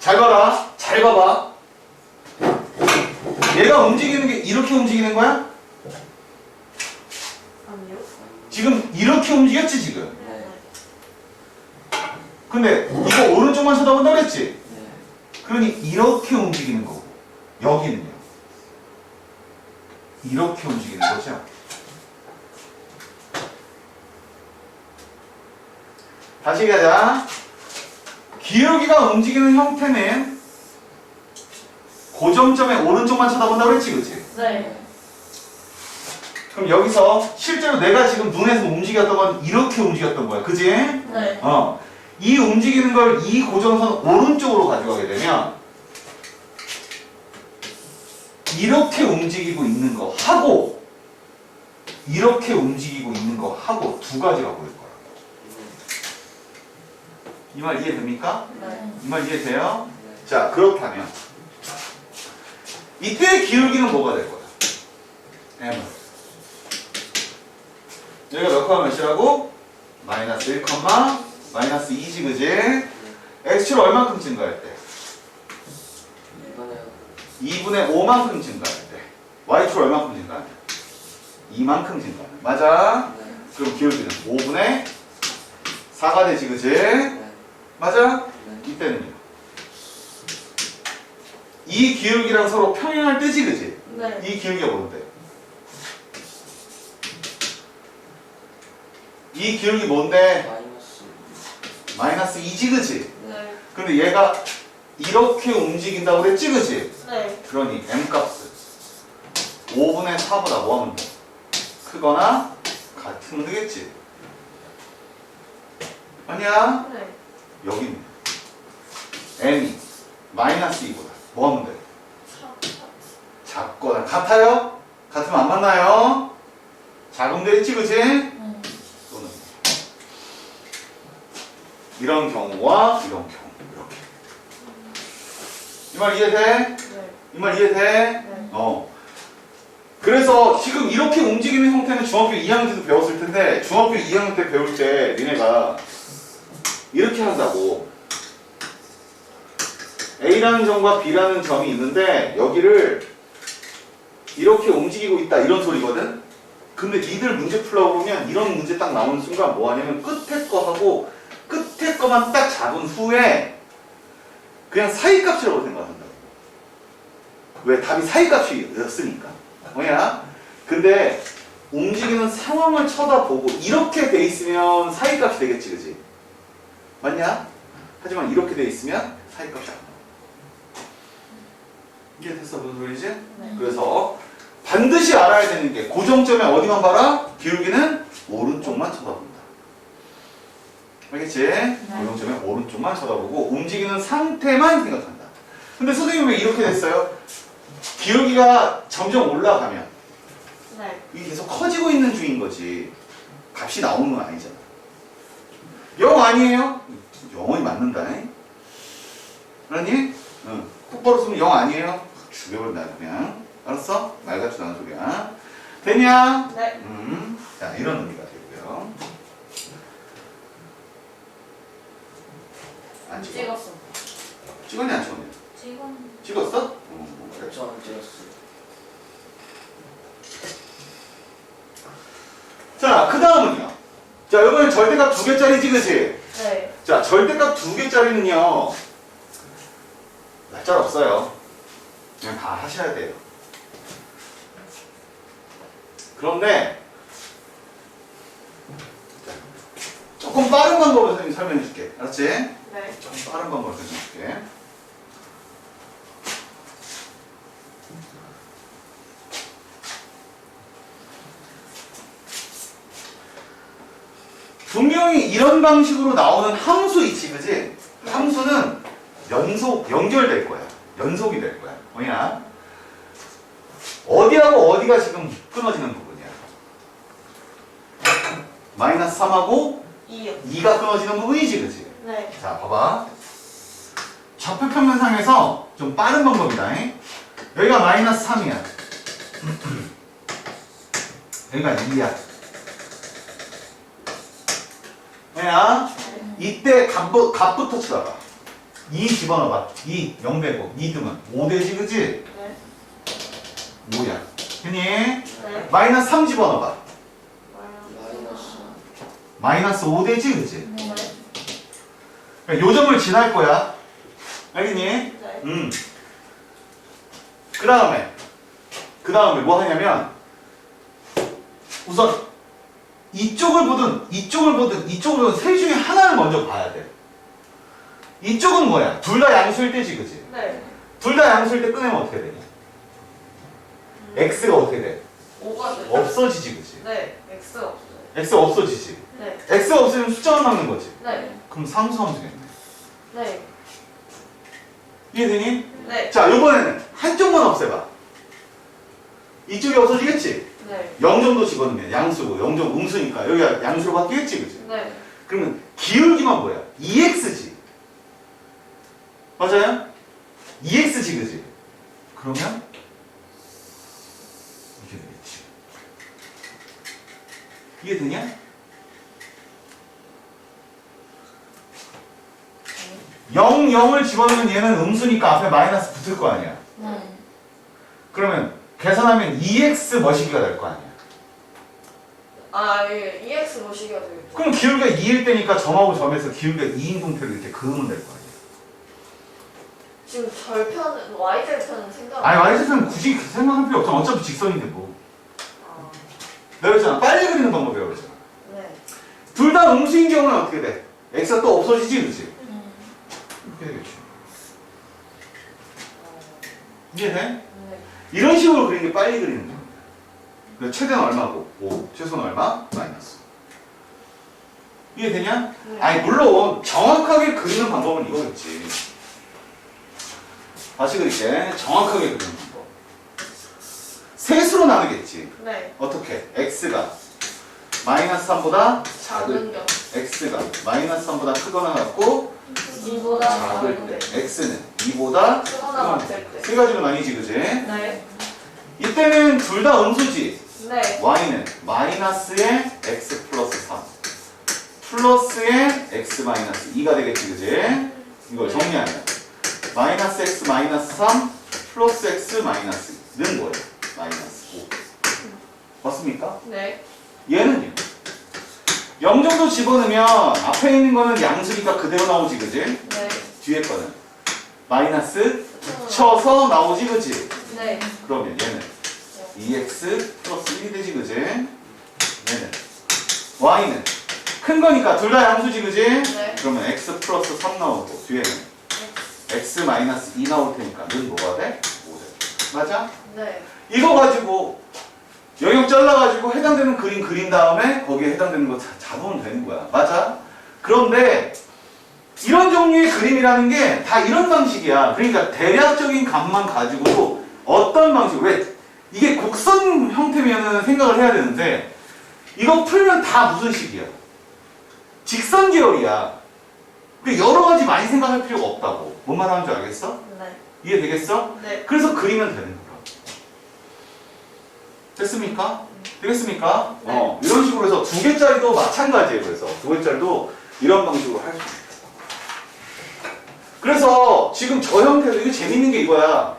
잘 봐라. 잘 봐봐. 얘가 움직이는 게 이렇게 움직이는 거야? 아니요. 지금 이렇게 움직였지, 지금. 네. 근데 이거 오른쪽만 쳐다본다 그랬지? 네. 그러니 이렇게 움직이는 거고 여기는요 이렇게 움직이는 거죠. 다시 얘기하자. 기울기가 움직이는 형태는 고정점에 오른쪽만 쳐다본다고 그랬지, 그치? 네. 그럼 여기서 실제로 내가 지금 눈에서 움직였던 건 이렇게 움직였던 거야, 그치? 네. 이 움직이는 걸 이 고정선 오른쪽으로 가져가게 되면 이렇게 움직이고 있는 거 하고 이렇게 움직이고 있는 거 하고 두 가지가 보일 거라고. 이 말 이해됩니까? 네. 이 말 이해돼요? 네. 자, 그렇다면 이때 기울기는 뭐가 될 거야? M. 여기가 몇 콤마 몇이라고? 마이너스 1, 마이너스 2지, 그지? x축 얼만큼 증가할 때? 이번에 2분의 5만큼 증가할 때. y축 얼만큼 증가할 때? 2만큼 증가하네. 맞아? 네. 그럼 기울기는 5분의 4가 되지, 그지? 네. 맞아? 네. 이때는요. 이 기울기랑 서로 평행할 때지, 그지? 네. 이 기울기가 뭔데? 이 기울기 뭔데? 마이너스. 마이너스 2지, 그지? 네. 근데 얘가 이렇게 움직인다고 그랬지, 그지? 네. 그러니 m값은 5분의 4보다 뭐 하면 돼? 크거나 같으면 되겠지? 아니야? 네. 여기는 m이 마이너스 2보다 뭐 하면 돼? 작거나 같아요? 같으면 안 만나요? 작으면 되겠지, 그지? 또는 이런 경우와 이런 경우 이렇게. 이 말 이해돼? 네. 이 말 이해돼? 네. 그래서 지금 이렇게 움직이는 형태는 중학교 2학년 때도 배웠을 텐데 중학교 2학년 때 배울 때 니네가 이렇게 한다고. A A라는 점과 B라는 점이 있는데 여기를 이렇게 움직이고 있다 이런 소리거든. 근데 니들 문제 풀려고 보면 이런 문제 딱 나오는 순간 뭐 하냐면 끝에 거 하고 끝에 거만 딱 잡은 후에 그냥 사이값이라고 생각한다고. 왜? 답이 사이값이었으니까. 뭐야? 근데 움직이는 상황을 쳐다보고 이렇게 돼 있으면 사이값이 되겠지, 그지? 맞냐? 하지만 이렇게 돼 있으면 사이값이 안 나와. 이게 됐어, 무슨 소리지? 네. 그래서 반드시 알아야 되는 게 고정점에 어디만 봐라? 기울기는 오른쪽만 쳐다본다. 알겠지? 고정점에 오른쪽만 쳐다보고 움직이는 상태만 생각한다. 근데 선생님 왜 이렇게 됐어요? 기울기가 점점 올라가면 네. 이게 계속 커지고 있는 중인 거지. 값이 나오는 건 아니잖아. 0 아니에요? 영원히 맞는다. 알았니? 응. 똑바로 쓰면 0 아니에요? 죽여버린다 그냥. 알았어? 말 같지도 않은 소리야. 되냐? 네. 자, 이런 의미가 되고요. 안 찍어? 찍었어. 찍었냐 안 찍었냐? 찍었어? 그래. 저안 찍었어요. 자, 그 다음은요. 자, 이번엔 절대값 2개짜리지, 그치? 네. 자, 절대값 2개짜리는요. 날짜 없어요. 그냥 다 하셔야 돼요. 그런데 자, 조금 빠른 방법을 선생님이 설명해 줄게. 알았지? 네. 조금 빠른 방법을 설명해 줄게. 분명히 이런 방식으로 나오는 함수 있지, 그지? 함수는 연결될 거야. 연속이 될 거야. 뭐냐? 어디하고 어디가 지금 끊어지는 부분이야? 마이너스 3하고 2요. 2가 끊어지는 부분이지, 그지? 네. 자, 봐봐. 좌표평면상에서 좀 빠른 방법이다. 여기가 마이너스 3이야. 여기가 2야. 뭐야? 이때 값부터 쳐다봐. 2 집어넣어봐. 2, 0 되고 2 등은 5 되지, 그지? 네. 5야. 됐니? 네. 마이너스 3 집어넣어봐. 마이너스. 마이너스 5 되지, 그지? 네. 그러니까 요 점을 지날 거야. 알겠니? 네. 그 다음에 뭐 하냐면, 우선, 이쪽을 보든 셋 중에 하나를 먼저 봐야 돼. 이쪽은 뭐야? 둘 다 양수일 때지, 그지? 네. 둘 다 양수일 때 꺼내면 어떻게 되냐? x가 어떻게 돼? 5가 돼요. 없어지지, 그지? 네. X가 없어요. x 없어지지. 네. x가 없으면 숫자만 남는 거지. 네. 그럼 상수함수겠네. 네. 이해되니? 네. 자, 이번에는 한쪽만 없애봐. 이쪽이 없어지겠지? 네. 0점도 집어넣으면 양수고 0점 음수니까 여기가 양수로 바뀌겠지, 그지? 네. 그러면 기울기만 뭐야? 2x지. 맞아요? 2x지, 그지? 그러면 이렇게 되겠지. 이해되냐? 0, 0을 집어넣으면 얘는 음수니까 앞에 마이너스 붙을 거 아니야. 네. 그러면 계산하면 2x 머시기가 될 거 아니야. 아, 예. EX 모시기가 되겠죠. 그럼 기울기가 2일 때니까 점하고 점에서 기울기가 2인 동태를 이렇게 그으면 될 거 아니야. 지금 절편은 Y절편은 생각. 아니, y제곱은 굳이 생각할 필요 없잖아. 어차피 직선인데 뭐. 아, 내가 그랬잖아. 빨리 그리는 방법이라고 그랬잖아. 네. 둘 다 음수인 경우는 어떻게 돼? x가 또 없어지지, 그치? 이렇게 되겠지. 이해돼? 네. 이런 식으로 그리는 게 빨리 그리는 거야. 그래서 최대는 얼마고? 5. 최소는 얼마? 마이너스. 이해되냐? 네. 아니, 물론 정확하게 그리는 방법은 이거겠지. 다시 그릴게. 정확하게 그리는 방법. 셋으로 나누겠지. 네. 어떻게? x가 마이너스 3보다 작은 경. x가 마이너스 3보다 크거나 같고 2보다 작을 작은 때 때. x는 2보다 크거나 같을 때. 세 가지로 나뉘지, 그지? 네. 이때는 둘 다 음수지. 네. y는 마이너스의 x 플러스 3 플러스의 x 마이너스 2가 되겠지, 그지? 이걸 정리하면 마이너스 x 마이너스 3 플러스 x 마이너스는 뭐예요? 마이너스 5. 맞습니까? 네. 얘는요? 0 정도 집어넣으면 앞에 있는 거는 양수니까 그대로 나오지, 그지? 네. 뒤에 거는 마이너스 붙여서 나오지, 그지? 네. 그러면 얘는 2x 플러스 1이 되지, 그지? 얘는 y는 큰 거니까 둘 다 양수지, 그지? 네. 그러면 x 플러스 3 나오고 뒤에는 x 마이너스 2 나올 테니까 는 뭐가 돼? 5돼. 맞아? 네. 이거 가지고 영역 잘라가지고 해당되는 그림 그린 다음에 거기에 해당되는 거 잡으면 되는 거야. 맞아? 그런데 이런 종류의 그림이라는 게 다 이런 방식이야. 그러니까 대략적인 값만 가지고도 어떤 방식, 왜 이게 곡선 형태면은 생각을 해야 되는데 이거 풀면 다 무슨 식이야? 직선 계열이야. 그러니까 여러 가지 많이 생각할 필요가 없다고. 뭔 말하는지 알겠어? 네. 이해되겠어? 네. 그래서 그리면 되는 거야. 됐습니까? 되겠습니까? 네. 이런 식으로 해서 2개짜리도 마찬가지예요. 그래서 2개짜리도 이런 방식으로 할 수 있어요. 그래서 지금 저 형태도 이거 재밌는 게 이거야.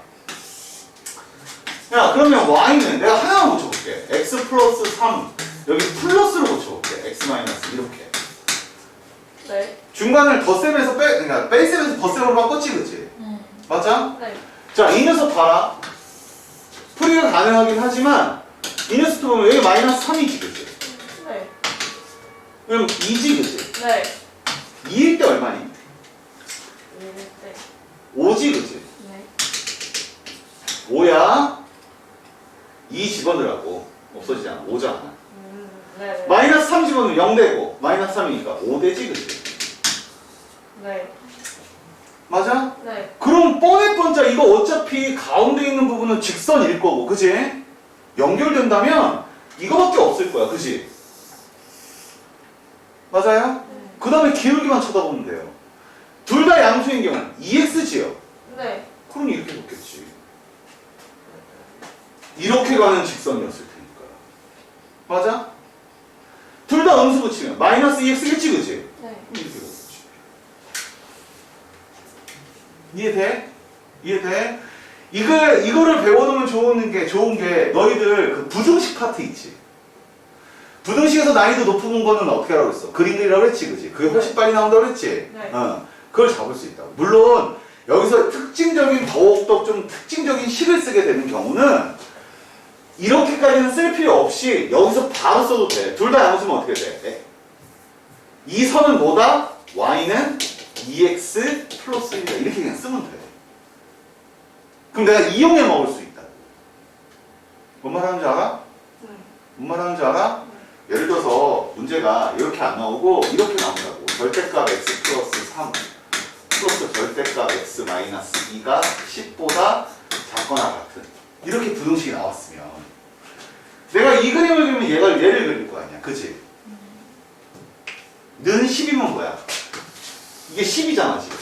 야, 그러면 y는 내가 하나만 고쳐볼게. x 플러스 3 여기 플러스로 고쳐볼게. x 마이너스 이렇게. 네. 중간을 덧셈에서 그러니까 뺄셈에서 덧셈으로 바꿨지, 그치? 맞아? 네. 자, 이 녀석 봐라. 풀이가 가능하긴 하지만 이 녀석 보면 여기 마이너스 3이지, 그치? 네. 그럼 2지, 그치? 네. 2일 때 얼마니? 네. 5지, 그치? 네. 5야. 2 집어넣으라고. 없어지잖아. 5잖아. 네. 마이너스 3 집어넣으면 0 되고 마이너스 3이니까 5 되지, 그치? 네. 맞아? 네. 그럼 뻔해 뻔짜 이거 어차피 가운데 있는 부분은 직선일 거고, 그치? 연결된다면 이거밖에 없을 거야, 그치? 맞아요? 그 다음에 기울기만 쳐다보면 돼요. 둘 다 양수인 경우는 2x지요? 네. 그럼 이렇게 놓겠지. 이렇게 가는 직선이었을 테니까. 맞아? 둘 다 음수 붙이면 마이너스 2x겠지, 그치? 네. 그럼 이렇게 놓겠지. 이해돼? 이해돼? 이거를 배워두면 좋은 게 너희들 그 부등식 파트 있지? 부등식에서 난이도 높은 거는 어떻게 하라고 했어? 그림 그리라고 했지, 그지? 그게 훨씬 빨리 나온다고 했지? 네. 그걸 잡을 수 있다고. 물론 여기서 더욱더 좀 특징적인 식을 쓰게 되는 경우는 이렇게까지는 쓸 필요 없이 여기서 바로 써도 돼. 둘 다 양수면 어떻게 돼? 이 선은 뭐다? y는 2x 플러스 1이다. 이렇게 그냥 쓰면 돼. 그럼 내가 이용해 먹을 수 있다. 뭔 말하는지 알아? 뭔 말하는지 알아? 예를 들어서 문제가 이렇게 안 나오고 이렇게 나온다고. 절대값 x 플러스 3 플러스 절대값 x 마이너스 2가 10보다 작거나 같은 이렇게 부등식이 나왔으면 내가 이 그림을 그리면 얘를 그릴 거 아니야, 그치? 는 10이면 뭐야? 이게 10이잖아, 지금.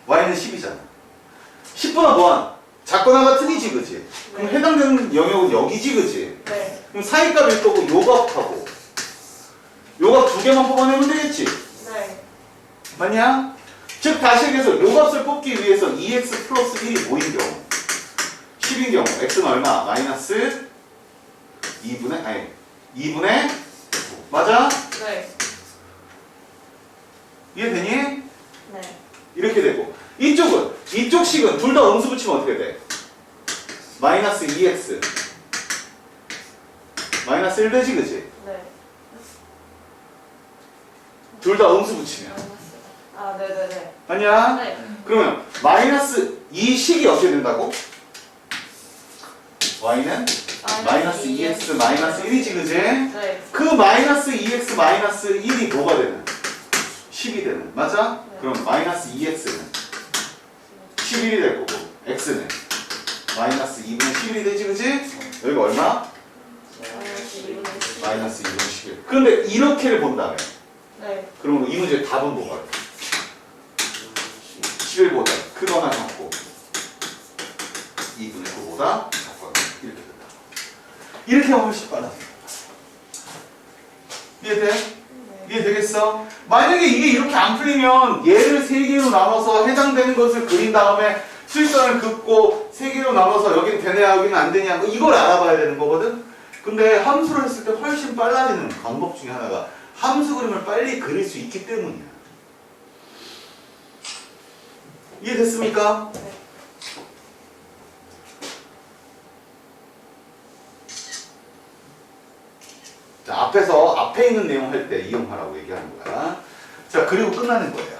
y는 10이잖아. 10보다 뭐한? 작거나 같은이지, 그치? 그럼 해당되는 영역은 여기지, 그치? 네. 그럼 사이값일 거고 요값하고 요값 두 개만 뽑아내면 되겠지? 네. 맞냐? 즉 다시 얘기해서 요값을 뽑기 위해서 2x 플러스 1이 뭐인 경우? 10인 경우 x는 얼마? 마이너스 2분의 9 맞아? 네. 이해되니? 네. 이렇게 되고 이쪽 식은 둘 다 음수 붙이면 어떻게 돼? 마이너스 2x 마이너스 1 되지, 그치? 네. 둘 다 음수 붙이면 아, 네네네. 아니야? 네. 그러면 마이너스 이 식이 어떻게 된다고? y는 마이너스 2x 마이너스 1이지, 그지? 네. 그 마이너스 2x 마이너스 1이 뭐가 되는? 10이 되는. 맞아? 네. 그럼 마이너스 2x는 11이 될 거고 x는 마이너스 2분의 11이 되지, 그지? 여기가 얼마? 마이너스 2분의 11. 그런데 이렇게를 본다면 네. 그러면 이 문제의 답은 뭐가 돼? 11보다 크거나 작고 2분의 9보다 작거나 이렇게 된다. 이렇게 하면 훨씬 빨라. 이해돼? 네. 이해되겠어? 만약에 이게 이렇게 안 풀리면 얘를 3개로 나눠서 해당되는 것을 그린 다음에 실선을 긋고 3개로 나눠서 여긴 되냐 여기는 안 되냐 이걸 알아봐야 되는 거거든? 근데 함수를 했을 때 훨씬 빨라지는 방법 중에 하나가 함수 그림을 빨리 그릴 수 있기 때문이야. 이해됐습니까? 네. 자, 앞에 있는 내용 할 때 이용하라고 얘기하는 거야. 자, 그리고 끝나는 거예요.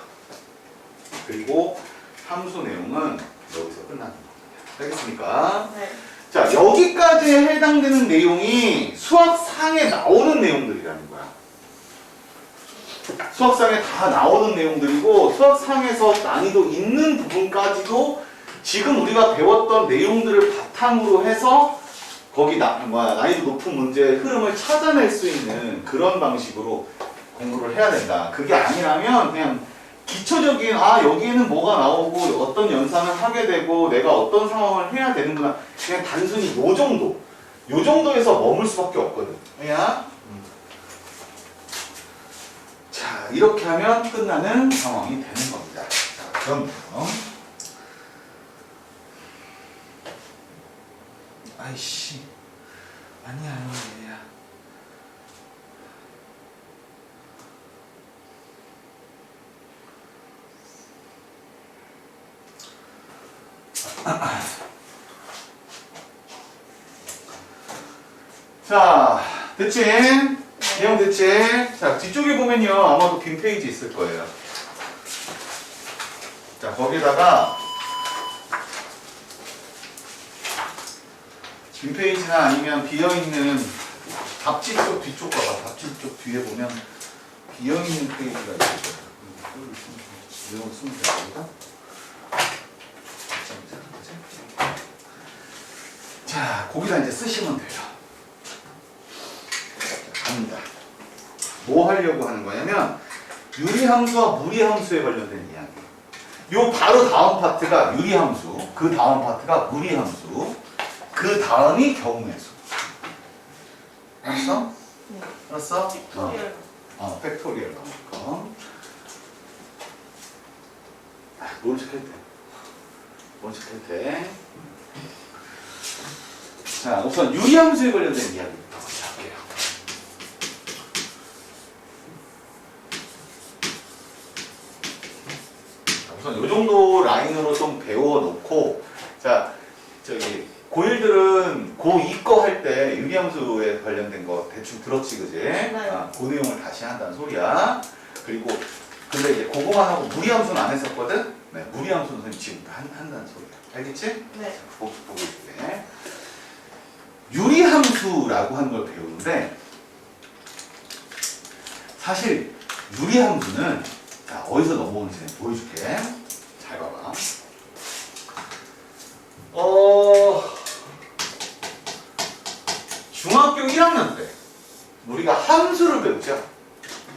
그리고 함수 내용은 여기서 끝나는 겁니다. 알겠습니까? 네. 자, 여기까지에 해당되는 내용이 수학상에 나오는 내용들이라는 거야. 수학상에 다 나오는 내용들이고 수학상에서 난이도 있는 부분까지도 지금 우리가 배웠던 내용들을 바탕으로 해서 거기 난이도 높은 문제의 흐름을 찾아낼 수 있는 그런 방식으로 공부를 해야 된다. 그게 아니라면 그냥 기초적인 여기에는 뭐가 나오고 어떤 연산을 하게 되고 내가 어떤 상황을 해야 되는구나 그냥 단순히 요 정도에서 머물 수밖에 없거든. 그냥 자 이렇게 하면 끝나는 상황이 되는 겁니다. 자 그럼 아이씨 아니야 얘야. 자, 됐지? 내용 됐지? 자, 뒤쪽에 보면요. 아마도 빈 페이지 있을 거예요. 자, 거기다가 빈 페이지나 아니면 비어있는 답지 쪽 뒤쪽 봐봐. 답지 쪽 뒤에 보면 비어있는 페이지가 있을 거예요. 내용 쓰면 되겠다. 자, 거기다 이제 쓰시면 돼요. 자, 갑니다. 뭐 하려고 하는 거냐면 유리함수와 무리함수에 관련된 이야기. 요 바로 다음 파트가 유리함수, 그 다음 파트가 무리함수, 그 다음이 경우의 수. 알았어? 네. 알았어? 픽토리얼. 팩토리얼 나올 거. 뭘 체크할 때? 뭘 체크할 때? 자, 우선 유리함수에 관련된 이야기부터 같이 할게요. 자, 우선 이 정도 라인으로 좀 배워놓고, 자, 저기 고1들은 고2 거 할 때 유리함수에 관련된 거 대충 들었지, 그지? 네. 그 내용을 다시 한다는 소리야. 그리고 근데 이제 그거만 하고 무리함수는 안 했었거든? 네, 무리함수는 선생님 지금부터 한다는 소리야. 알겠지? 네. 보고 있을게. 유리함수라고 하는 걸 배우는데 사실 유리함수는 자, 어디서 넘어오는지 내가 보여줄게. 잘 봐봐. 중학교 1학년 때 우리가 함수를 배우죠.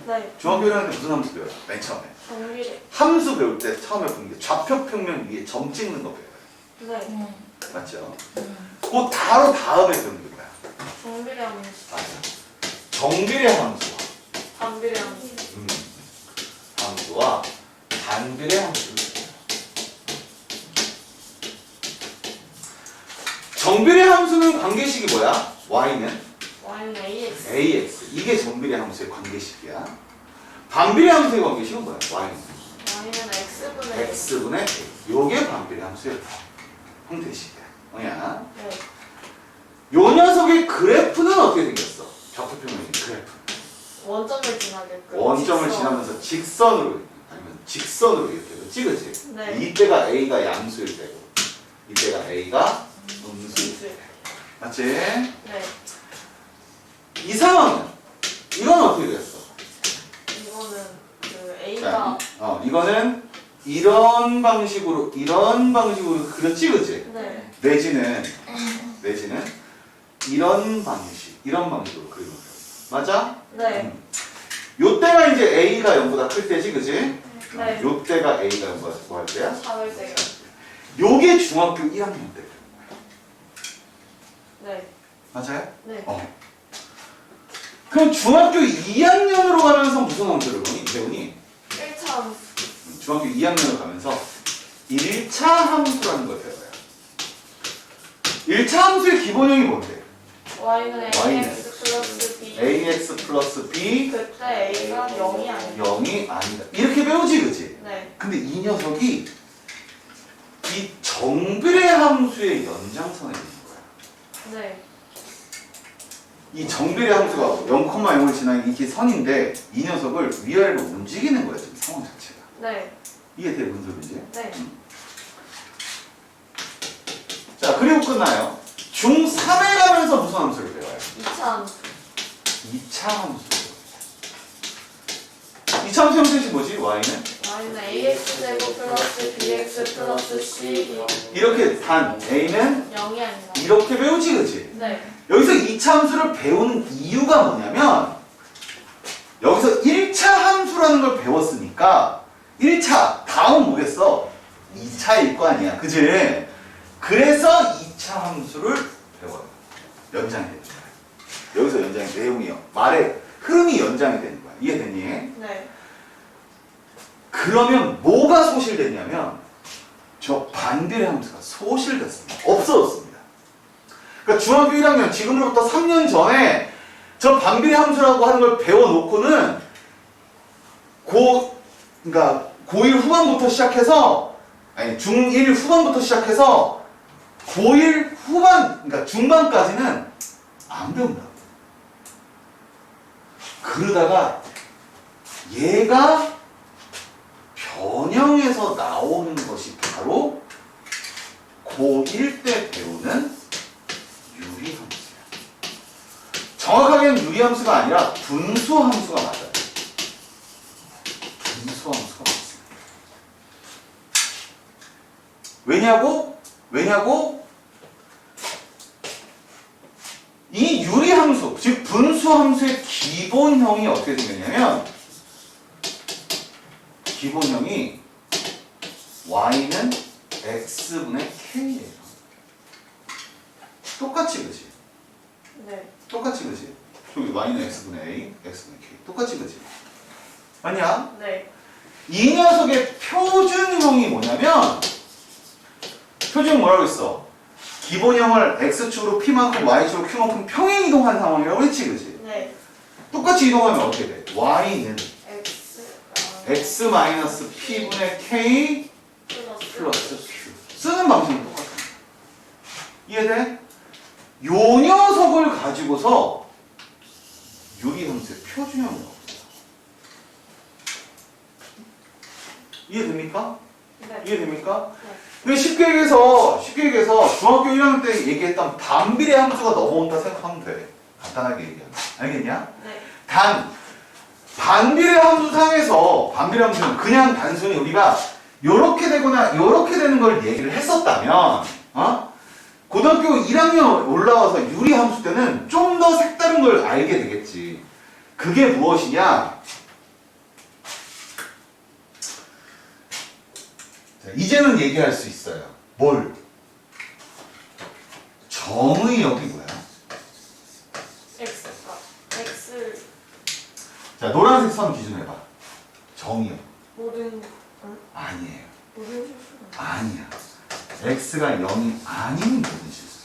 네. 중학교 1학년 때 무슨 함수 배워요? 맨 처음에. 정비례. 함수 배울 때 처음에 보는 게 좌표평면 위에 점 찍는 거 배워요. 네. 맞죠? 그 바로 다음에 배우는 게 뭐야? 정비례 함수. 맞아. 정비례 함수와 반비례 함수. 함수와 반비례 함수를 배워요. 정비례 함수는 관계식이 뭐야? y는 y는 ax. ax. 이게 정비례 함수의 관계식이야. 반비례 함수의 관계식은 뭐야? y는 y는 x분의 x분의 a. 요게 반비례 함수의 형태식이야. 뭐냐? 네. 요 녀석의 그래프는 어떻게 생겼어? 좌표평면이 그래프. 원점을 지나게끔. 원점을 직선. 지나면서 직선으로 아니면 직선으로 이렇게 찍으지. 네. 이때가 a가 양수일 때고 이때가 a가 음수일 때. 맞지? 네. 이 상황은 이건 어떻게 됐어? 이거는 그 자, a가 이거는 이런 방식으로 그렸지, 그지? 네. 내지는 이런 방식으로 그리는 거야. 맞아? 네. 요때가 이제 a가 0보다 클 때지, 그지? 네. 요때가 a가 0보다 뭐 할 때야? 4월 때요. 요게 중학교 1학년 때. 네. 맞아요? 네. 그 그럼 중학교 2학년으로 가면서 무슨 함수를 배우니? 1차 함수. 중학교 2학년으로 가면서 1차 함수라는 걸 배워요. 1차 함수의 기본형이 뭔데? y는 Y는 ax 플러스 b. ax 플러스 b 그때 a가 0이 아니다. 0이 아니다. 이렇게 배우지, 그치? 네. 근데 이 녀석이 이 정비례 함수의 연장선에 있는 거야. 네. 이 정비례 함수가 0,0을 지나는 이게 선인데 이 녀석을 위아래로 움직이는 거야, 지금 상황 자체가. 네. 이게 되게 무슨 소리지? 네. 자, 그리고 끝나요. 중3에 가면서 무슨 함수를 배워요? 2차 함수. 2차 함수. 2차 함수 형태식 뭐지? y는? y는 ax 제곱 플러스 bx 플러스 c. 이렇게 단 a는 0이 아니다. 이렇게 배우지, 그치? 네. 여기서 2차 함수를 배우는 이유가 뭐냐면 여기서 1차 함수라는 걸 배웠으니까 1차 다음 뭐겠어? 2차일 거 아니야, 그치? 그래서 2차 함수를 배워요. 연장이 되는 거야. 여기서 연장이 내용이요. 말의 흐름이 연장이 되는 거야. 이해됐니? 네. 그러면 뭐가 소실됐냐면 저 반비례 함수가 소실됐습니다. 없어졌습니다. 그러니까 중학교 1학년 지금으로부터 3년 전에 저 반비례 함수라고 하는 걸 배워놓고는 그러니까 고1 후반부터 시작해서 아니 중1 후반부터 시작해서 고1 후반 그러니까 중반까지는 안 배운다. 그러다가 얘가 변형해서 나오는 것이 바로 고1 때 배우는 유리함수야. 정확하게는 유리함수가 아니라 분수함수가 맞아요. 분수함수가 맞습니다. 왜냐고? 이 유리함수, 즉 분수함수의 기본형이 어떻게 생겼냐면 기본형이 y는 x분의 k예요. 똑같이 그지? 네. 똑같이 그지? 저기 y는 x분의 a, x분의 k. 똑같이 그지? 아니야? 네. 이 녀석의 표준형이 뭐냐면 표준형 뭐라고 했어? 기본형을 x축으로 p만큼 y축으로 q만큼 평행 이동한 상황이라고 했지 그지? 네. 똑같이 이동하면 어떻게 돼? y는 x x p분의 k 플러스 q. 쓰는 방식은 똑같아. 이해돼? 요 녀석을 가지고서 유리함수의 표준형을 넣었어. 이해됩니까? 네. 이해됩니까? 네. 근데 쉽게 얘기해서 중학교 1학년 때 얘기했던 반비례 함수가 넘어온다 생각하면 돼. 간단하게 얘기하면. 알겠냐? 네. 단 반비례 함수상에서 반비례 함수는 그냥 단순히 우리가 요렇게 되거나 요렇게 되는 걸 얘기를 했었다면 고등학교 1학년 올라와서 유리 함수 때는 좀 더 색다른 걸 알게 되겠지. 그게 무엇이냐? 자, 이제는 얘기할 수 있어요. 뭘? 정의역이 뭐야? x 자, 노란색 선 기준해봐. 정의역. 모든 아니에요. 모든 실수는 아니야. x가 0이 아닌 모든 실수.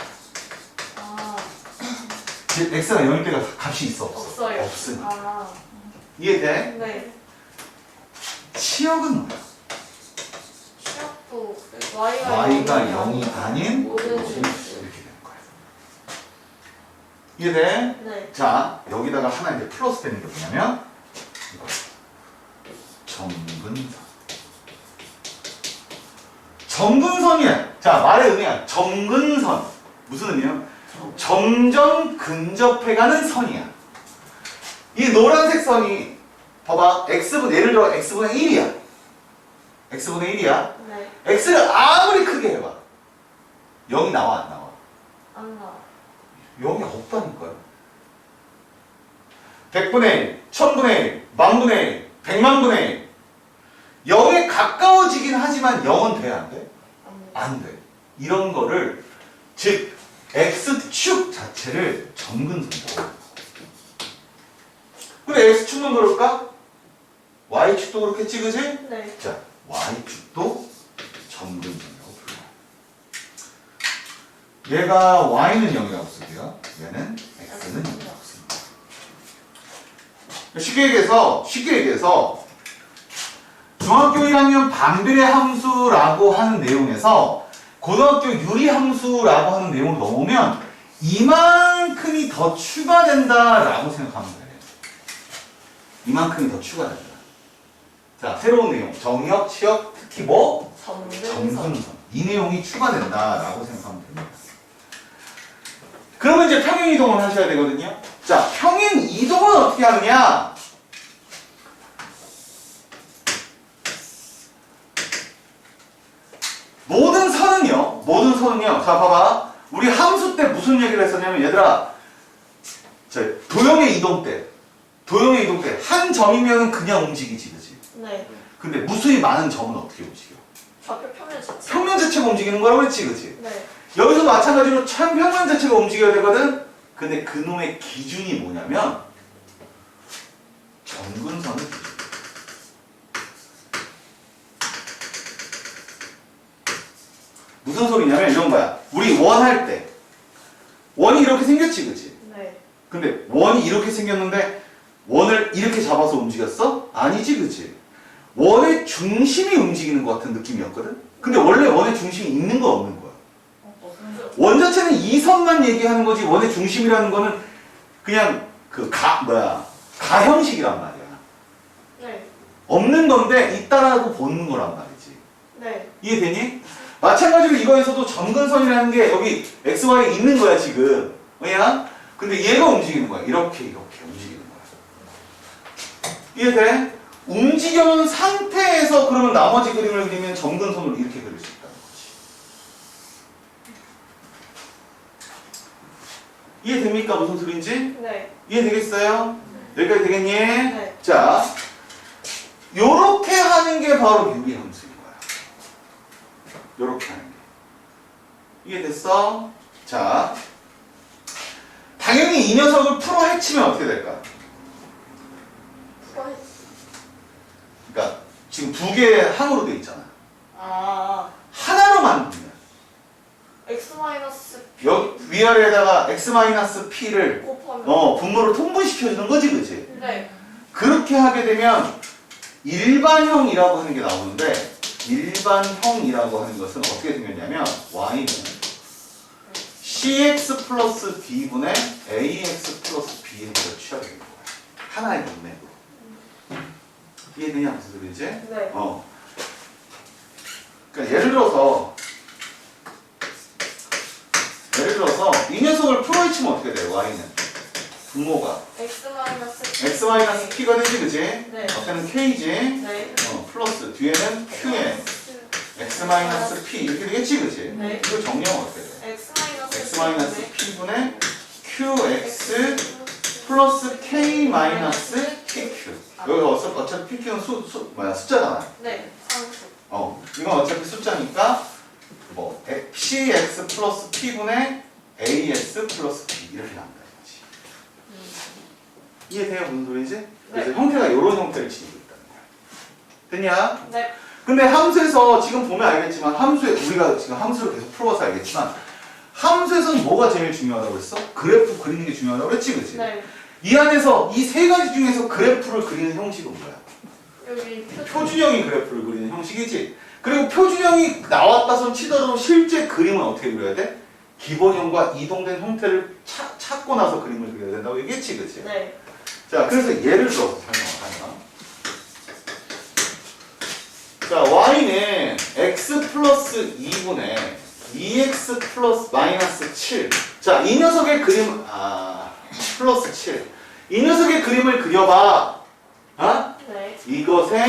즉 x가 0일 때가 값이 있어 없어? 없어요. 없으니까. 이해돼? 네. 치역은 뭐야? 시합도 y가 0이 아닌 모든 모든 실수. 실수. 이렇게 되는 거야. 이해돼? 네. 자, 여기다가 하나 이제 플러스 되는 게 뭐냐면 이거 점근선. 점근선이야. 자, 말의 의미야. 점근선. 무슨 의미야? 점점 근접해가는 선이야. 이 노란색 선이 봐봐. 예를 들어 x분의 1이야. x분의 1이야. 네. x를 아무리 크게 해봐. 0이 나와 안 나와? 안 나와. 0이 없다니까요. 100분의 1, 1000분의 1, 만분의 1, 100만분의 1. 0에 가까워지긴 하지만 0은 돼? 안 돼? 안 돼. 이런 거를 즉 x축 자체를 점근선이라고. X축만 그럴까? Y축도 그렇겠지, 그지? 네. 자, Y축도 점근선이라고 불러요. 얘가 Y는 0이라고 쓰고요. 얘는 X는 0이라고 씁니다. 쉽게 얘기해서 중학교 1학년 반비례 함수라고 하는 내용에서 고등학교 유리 함수라고 하는 내용을 넣으면 이만큼이 더 추가된다라고 생각하면 돼요. 이만큼이 더 추가된다. 자, 새로운 내용. 정역, 치역, 특히 뭐? 점근선. 이 내용이 추가된다라고 생각하면 됩니다. 그러면 이제 평행 이동을 하셔야 되거든요. 자, 평행 이동은 어떻게 하느냐? 모든 선은요. 자, 봐봐. 우리 함수 때 무슨 얘기를 했었냐면, 얘들아, 도형의 이동 때 한 점이면 그냥 움직이지, 그지? 네. 근데 무수히 많은 점은 어떻게 움직여? 좌표 평면 자체. 평면 자체가 움직이는 거라고 했지, 그지? 네. 여기서 마찬가지로 평면 자체가 움직여야 되거든? 근데 그놈의 기준이 뭐냐면, 점근선을 기준. 무슨 소리냐면 이런 거야. 우리 원 할 때 원이 이렇게 생겼지, 그치? 네. 근데 원이 이렇게 생겼는데 원을 이렇게 잡아서 움직였어? 아니지, 그치? 원의 중심이 움직이는 것 같은 느낌이었거든? 근데 원래 원의 중심이 있는 거 없는 거야. 원 자체는 이 선만 얘기하는 거지, 원의 중심이라는 거는 그냥 가형식이란 말이야. 네. 없는 건데 있다라고 보는 거란 말이지. 네. 이해되니? 마찬가지로 이거에서도 점근선이라는 게 여기 XY에 있는 거야, 지금. 뭐야? 근데 얘가 움직이는 거야. 이렇게 움직이는 거야. 이해돼? 움직여놓은 상태에서 그러면 나머지 그림을 그리면 점근선으로 이렇게 그릴 수 있다는 거지. 이해됩니까? 무슨 소린지? 네. 이해되겠어요? 여기까지 되겠니? 네. 자, 요렇게 하는 게 바로 유리함수인 거야. 요렇게 하는 게. 이해됐어? 자, 당연히 이 녀석을 풀어 헤치면 어떻게 될까? 그러니까 지금 두 개의 항으로 돼 있잖아. 아. 하나로 만들면 X 마이너스 여기 위아래에다가 x-p를 곱하면. 분모를 통분시켜주는 거지, 그치? 네. 그렇게 하게 되면 일반형이라고 하는 게 나오는데, 일반형이라고 하는 것은 어떻게 생겼냐면 y는 cx 플러스 b분의 ax 플러스 b의 값을 취하게 되는 거야. 하나의 문맥으로. 이해되냐 무슨 소리지? 네. 그러니까 예를 들어서 이 녀석을 풀어헤치면 어떻게 돼요? y는 분모가 X 마이너스 x-p가 되지, 그지? 네. 앞에는 k지? 네. 플러스 뒤에는 q에 x-p 이렇게 되겠지, 그지? 네. 이거 정리하면 어떻게 돼? x-p분의 qx 플러스 k-pq. 여기 어차피 pq는 숫자잖아. 네. 상수. 이건 어차피 숫자니까 cx 플러스 p분의 ax 플러스 b 이렇게 나온다 이거지. 이해돼요? 무슨 소리지? 그래서 형태가 이런 형태를 지니고 있다는 거야. 됐냐? 네. 근데 함수에서 지금 보면 알겠지만 우리가 지금 함수를 계속 풀어서 알겠지만 함수에서는 뭐가 제일 중요하다고 했어? 그래프 그리는 게 중요하다고 그랬지, 그치? 네. 이 안에서 이 세 가지 중에서 그래프를 그리는 형식은 뭐야? 여기 표준형이 그래프를 그리는 형식이지. 그리고 표준형이 나왔다 손 치더라도 실제 그림은 어떻게 그려야 돼? 기본형과 이동된 형태를 찾고 나서 그림을 그려야 된다고 얘기했지, 그치? 네. 자, 그래서 예를 들어서 설명을 하면, 자, y는 x 플러스 2분의 2x 플러스 마이너스 7. 자, 이 녀석의 그림, 플러스 7. 이 녀석의 그림을 그려봐. 네. 이것의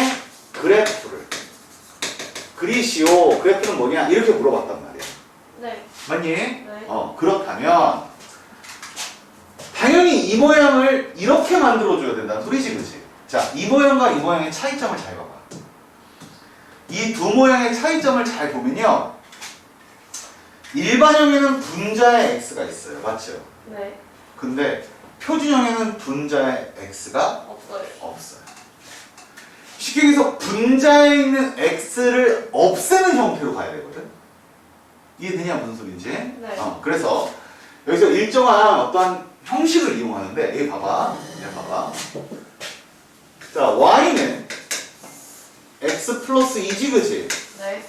그래프를 그리시오. 그래프는 뭐냐? 이렇게 물어봤단 말이야. 네. 맞니? 네. 그렇다면 당연히 이 모양을 이렇게 만들어줘야 된다는 소리지, 그치? 자, 이 모양과 이 모양의 차이점을 잘 봐봐. 이 두 모양의 차이점을 잘 보면요, 일반형에는 분자의 x가 있어요. 맞죠? 네. 근데 표준형에는 분자의 x가 없어요. 없어요. 쉽게 얘기해서 분자에 있는 x를 없애는 형태로 가야 되거든. 이해되냐 무슨 소리인지? 네. 그래서 여기서 일정한 어떠한 형식을 이용하는데 얘 봐봐. 얘 봐봐. 자, y는 x 플러스 2지 그지? 네.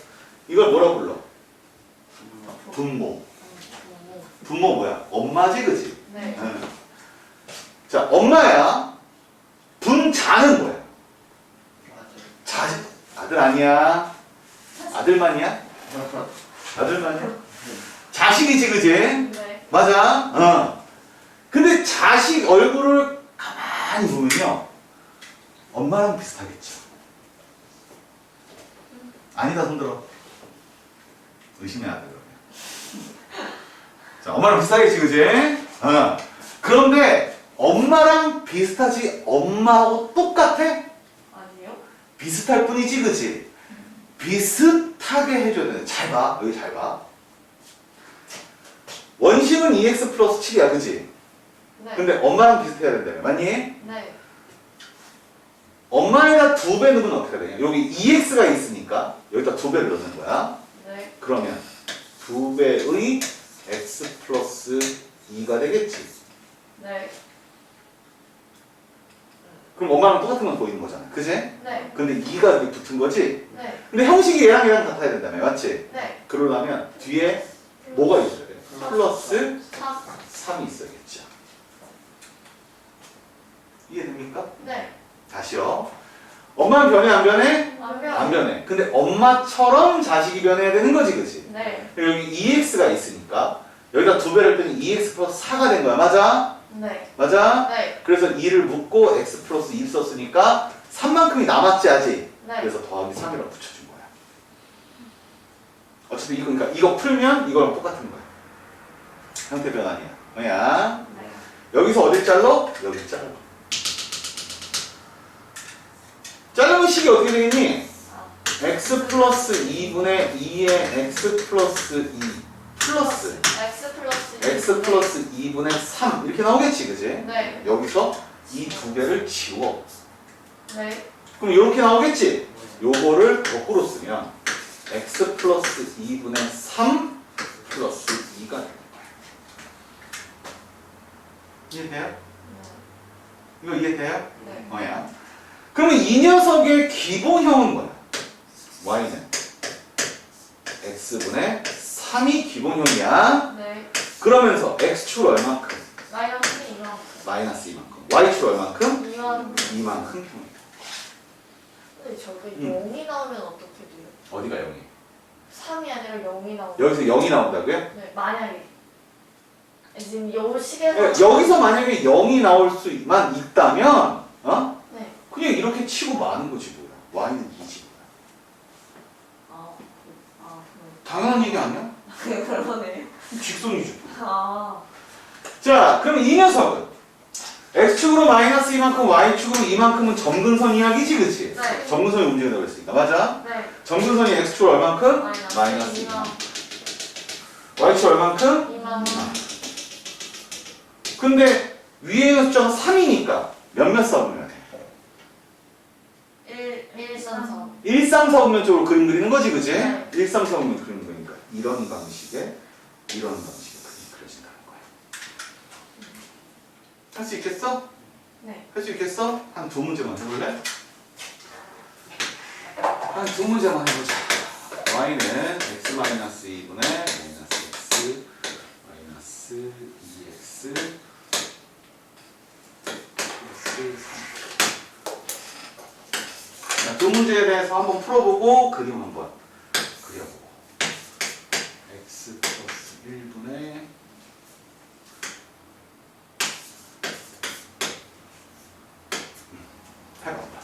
이걸 뭐라 불러? 분모. 분모 뭐야? 엄마지 그지? 네. 응. 자, 엄마야. 분자는 뭐야? 자식. 아들 아니야. 아들만이야? 아들만이야? 자식이지 그지? 네. 맞아. 근데 자식 얼굴을 가만히 보면요. 엄마랑 비슷하겠죠. 아니다 손들어. 의심해야 돼 그러면. 자, 엄마랑 비슷하겠지 그지? 그런데 엄마랑 비슷하지 엄마하고 똑같아? 아니요. 비슷할 뿐이지 그지? 비슷하게 해줘야 돼. 잘 봐. 여기 잘 봐. 원심은 2x 플러스 7이야 그지? 네. 근데 엄마랑 비슷해야 된다며 맞니? 네. 엄마에다 2배 넣으면 어떻게 되냐? 여기 2x가 있으니까 여기다 2배를 넣는 거야. 네. 그러면 2배의 x 플러스 2가 되겠지. 네. 그럼 엄마랑 똑같은 건 보이는 거잖아. 그지? 네. 근데 2가 여기 붙은 거지? 네. 근데 형식이 얘랑 같아야 된다며. 맞지? 네. 그러려면 뒤에 뭐가 있어야 돼? 플러스 4. 3이 있어야겠죠. 이해됩니까? 네. 다시요. 엄마는 변해 안 변해? 안 안 변. 변해. 근데 엄마처럼 자식이 변해야 되는 거지, 그치? 네. 여기 2x가 있으니까 여기다 2배를 빼니 2x 플러스 4가 된 거야. 맞아? 네. 맞아? 네. 그래서 2를 묶고 x 플러스 2 썼으니까 3만큼이 남았지, 아직? 네. 그래서 더하기 3이라고 붙여준 거야. 어차피 이거, 그러니까 이거 풀면 이거랑 똑같은 거야. 형태 변환이야. 뭐야? 네. 여기서 어딜 잘라? 여기 잘라. 자르면 식이 어떻게 되겠니? 아. x 플러스 2분의 2의 x 플러스 2 플러스 x 플러스 2분의 3 이렇게 나오겠지, 그지? 네. 여기서 이 두 개를 지워. 네. 그럼 이렇게 나오겠지? 요거를 거꾸로 쓰면 x 플러스 2분의 3 플러스 2가 되는 거야. 이해돼요? 이거 이해돼요? 네. 뭐야? 그러면 이 녀석의 기본형은 뭐야? y는 x분의 3이 기본형이야. 네. 그러면서 x축을 얼만큼? 마이너스 2만. 마이너스 2만큼. y축을 얼만큼? 2만. 2만큼 평이다. 근데 저게 0이 나오면 어떻게 돼요? 어디가 0이? 3이 아니라 0이 나오면. 여기서 0이 나온다고요? 네. 만약에. 지금 요 식에서. 그러니까 여기서 만약에 0이 나올 수만 있다면 어? 네. 그냥 이렇게 치고 마는 거지 뭐야. y는 2지 뭐야. 당연한 얘기 아니야? 그러네요. 직선이지. 아. 자, 그럼 이 녀석은 x축으로 마이너스 이만큼, y축으로 이만큼은 점근선 이야기지, 그치? 네. 점근선이 움직인다고 했으니까, 맞아? 네. 점근선이 x축으로 얼만큼? 마이너스 2만. y축 얼만큼? 2만. 근데 위에 있는 숫자가 3이니까 몇몇 사분면 돼? 1, 3, 4. 1, 3, 4분면 쪽으로 그림 그리는 거지, 그치? 네. 1, 3, 4분면 그리는 거니까 이런 방식의 그림이 그려진다는 거야. 할 수 있겠어? 네. 할 수 있겠어? 한 두 문제만 해볼래? 한 두 문제만 해보자. y는 x-2분의 마이너스 x 마이너스 2x 플러스 3. 자, 두 문제에 대해서 한번 풀어보고 그림 한번 그려보고. x 플러스 1분의 해봅니다.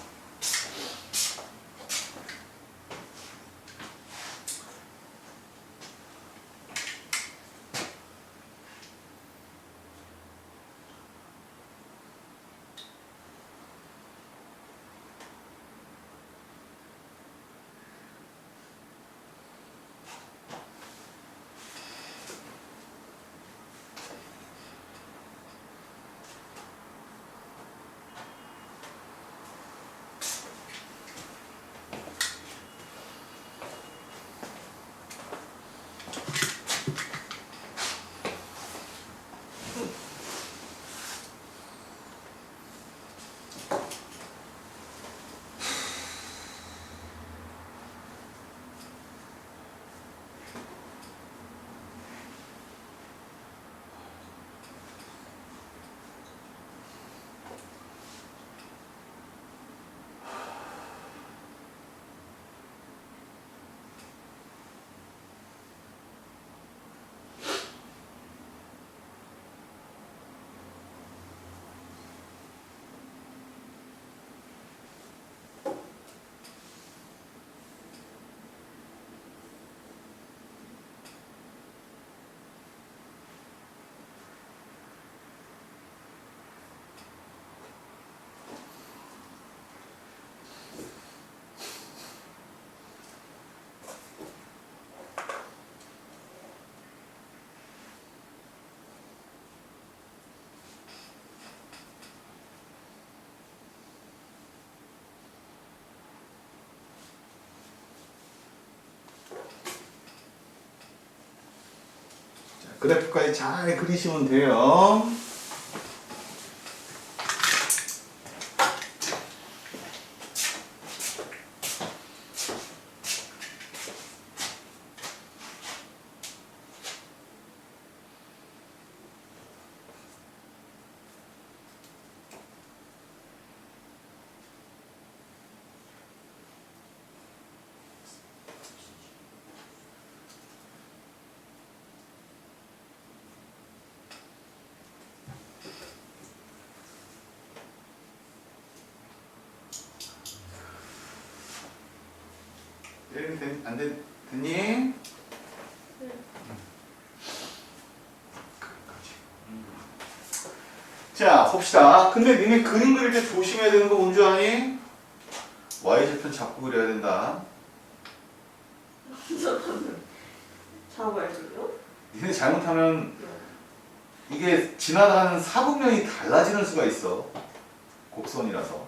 그래프까지 잘 그리시면 돼요. 안 됐니? 자, 봅시다. 근데 니네 그림 그릴 때 조심해야 되는 거 뭔지 아니? Y좌편 잡고 그려야 된다. 잡아야지요? 니네 잘못하면 이게 지나가는 사분면이 달라지는 수가 있어. 곡선이라서.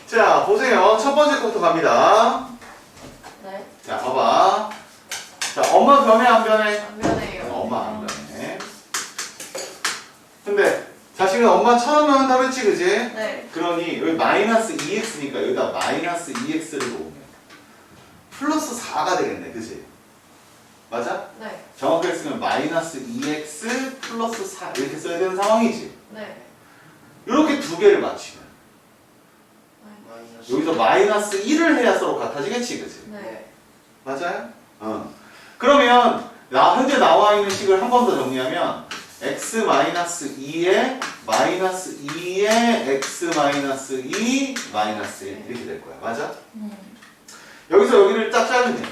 자, 보세요. 첫 번째 거부터 갑니다. 네. 자, 봐봐. 자, 엄마 변해, 안 변해? 안 변해요. 엄마 안 변해. 근데 자식은 엄마처럼 변한다 그랬지, 그지? 네. 그러니 여기 마이너스 2x니까 여기다 마이너스 2x를 놓으면 플러스 4가 되겠네, 그지? 맞아? 네. 정확하게 쓰면 마이너스 2x 플러스 4 이렇게 써야 되는 상황이지. 네. 이렇게 두 개를 맞추면 마이너스. 여기서 마이너스 1을 해야 서로 같아지겠지, 그지? 네. 맞아요? 그러면 현재 나와 있는 식을 한 번 더 정리하면 x 2에 마이너스 2에 x 2 마이너스 1 이렇게 될 거야. 맞아? 여기서 여기를 딱 자르면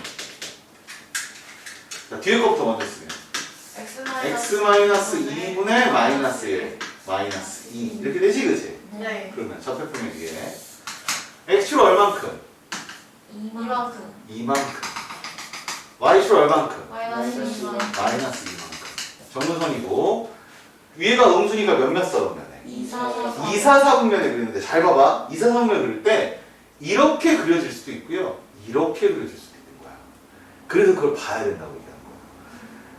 자, 뒤에 거부터 먼저 쓰면 x 2분의 마이너스 1 마이너스 2 이렇게 되지, 그지? 네. 그러면 접해보면 이게 x축 얼만큼? 이만큼. 2만큼. y축 얼만큼? 마이너스 2만. 마이너스 2만큼. 정근선이고 위에가 음수니까 몇몇 서분면에? 2, 4, 2, 4, 4분면에 그리는데 잘 봐봐. 2, 4, 4분면 그릴 때 이렇게 그려질 수도 있고요. 이렇게 그려질 수도 있는 거야. 그래서 그걸 봐야 된다고 얘기하는 거야.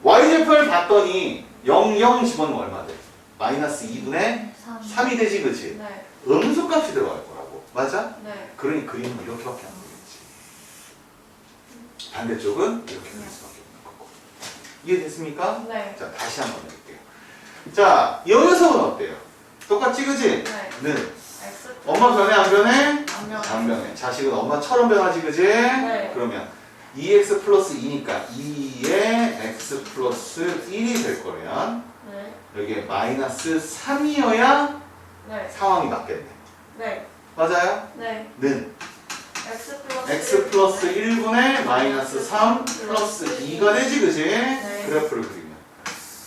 y좌표를 봤더니 0, 0 집어넣으면 얼마 돼? 마이너스 2분의 3이 되지, 그치? 네. 음수값이 들어갈 거라고. 맞아? 네. 그러니 그림은 이렇게밖에 안 되겠지. 반대쪽은 이렇게 그릴 수밖에 없는 거고. 이해됐습니까? 네. 자, 다시 한번 해볼게요. 자, 이 녀석은 어때요? 똑같지, 그지? 네. 는 X. 엄마 변해, 안 변해? 안 변해. 안 변해. 자식은 엄마처럼 변하지, 그지? 네. 그러면 2x 플러스 2니까 2에 x 플러스 1이 될 거면 네. 여기에 마이너스 3이어야 네. 상황이 맞겠네. 네. 맞아요? 네. 는 X 플러스 x 플러스 1분의 마이너스 3 플러스 2가 되지, 그지? 그래프를 그리면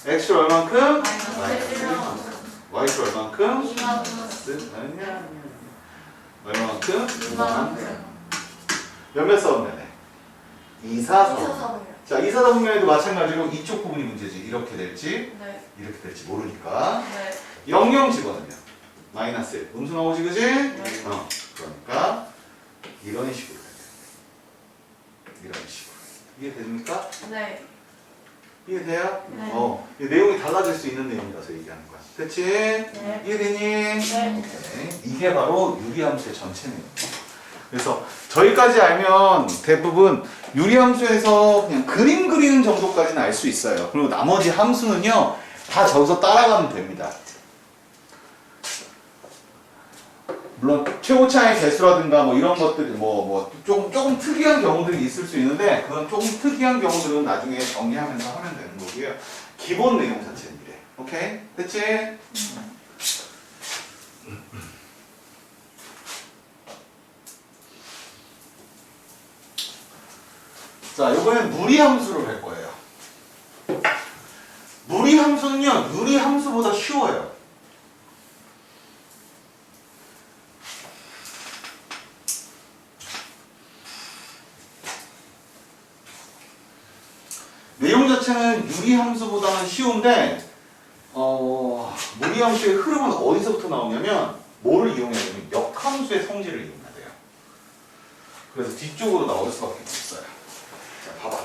x축 얼만큼? 마이너스 1만큼. y축 얼만큼? 2만큼. 아니야. 얼마만큼? 2만큼. 몇몇 서분면에? 2, 4, 4. 4. 자, 2, 4, 4분면에도 마찬가지로 이쪽 부분이 문제지. 이렇게 될지 네. 이렇게 될지 모르니까 네. 0, 0 집어넣으면 마이너스 1. 음수 나오지, 그지? 네. 그러니까 이런 식으로 해야 돼. 이런 식으로. 이해됩니까? 네. 이해돼요? 네. 이 내용이 달라질 수 있는 내용이라서 얘기하는 거야. 됐지? 네. 이해되니? 네. 오케이. 이게 바로 유리함수의 전체 내용. 그래서 저희까지 알면 대부분 유리함수에서 그냥 그림 그리는 정도까지는 알 수 있어요. 그리고 나머지 함수는요 다 저기서 따라가면 됩니다. 물론 최고차의 개수라든가 뭐 이런 것들이 뭐 조금 특이한 경우들이 있을 수 있는데 그건 조금 특이한 경우들은 나중에 정리하면서 하면 되는 거고요. 기본 내용 자체는 이래. 오케이? 됐지? 자, 이번엔 무리함수를 할 거예요. 무리함수는요, 유리함수보다 쉬워요. 내용 자체는 유리함수보다는 쉬운데, 무리함수의 흐름은 어디서부터 나오냐면, 뭐를 이용해야 되냐면, 역함수의 성질을 이용해야 돼요. 그래서 뒤쪽으로 나올 수밖에 없어요. 자, 봐봐.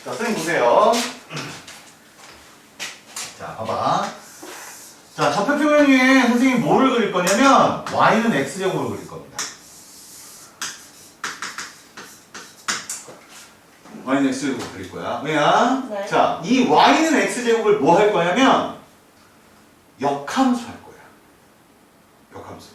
자, 선생님 보세요. 자, 봐봐. 자, 좌표표면 위에 선생님이 뭐를 그릴 거냐면, y는 x제곱을 그릴 겁니다. y는 x제곱을 그릴 거야. 왜냐? 네. 자, 이 y는 x제곱을 뭐 할 거냐면, 역함수 할 거야. 역함수.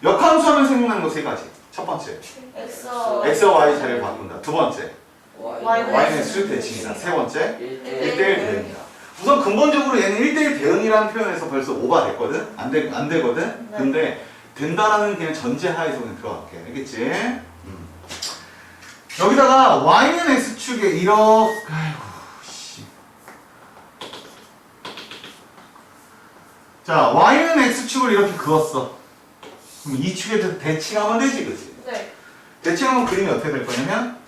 역함수 하면 생각나는 거 세 가지. 첫 번째, X와 x와 y 자리를 바꾼다. 두 번째, Y는 y는 x를 대칭이다. 세 번째, 1대1 1대1 대응이다. 우선 근본적으로 얘는 1대1 대응이라는 표현에서 벌써 오바 됐거든? 안 되거든? 네. 근데 된다라는 그냥 전제하에서 그냥 들어갈게. 알겠지? 여기다가 y는 x축에 이렇게, 아이고, 씨. 자, y는 x축을 이렇게 그었어. 그럼 이 축에 대칭하면 되지, 그치? 네. 대칭하면 그림이 어떻게 될 거냐면,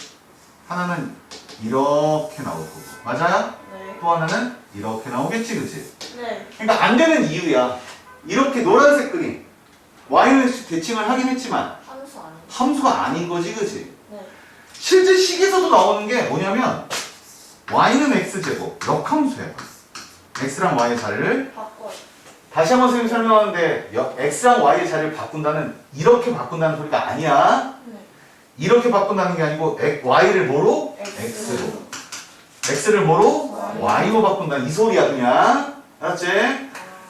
하나는 이렇게 나올 거고. 맞아요? 네. 또 하나는 이렇게 나오겠지, 그치? 네. 그러니까 안 되는 이유야. 이렇게 노란색 그림. y는 대칭을 하긴 했지만, 함수 아니에요. 함수가 아닌 거지, 그치? 네. 실제 식에서도 나오는 게 뭐냐면 y는 x제곱 역함수예요. x랑 y의 자리를 바꿔요. 다시 한번 선생님 설명하는데 x랑 y의 자리를 바꾼다는 이렇게 바꾼다는 소리가 아니야. 네. 이렇게 바꾼다는 게 아니고 y를 뭐로? x로. x를 뭐로? y로 바꾼다는 이 소리야 그냥. 알았지?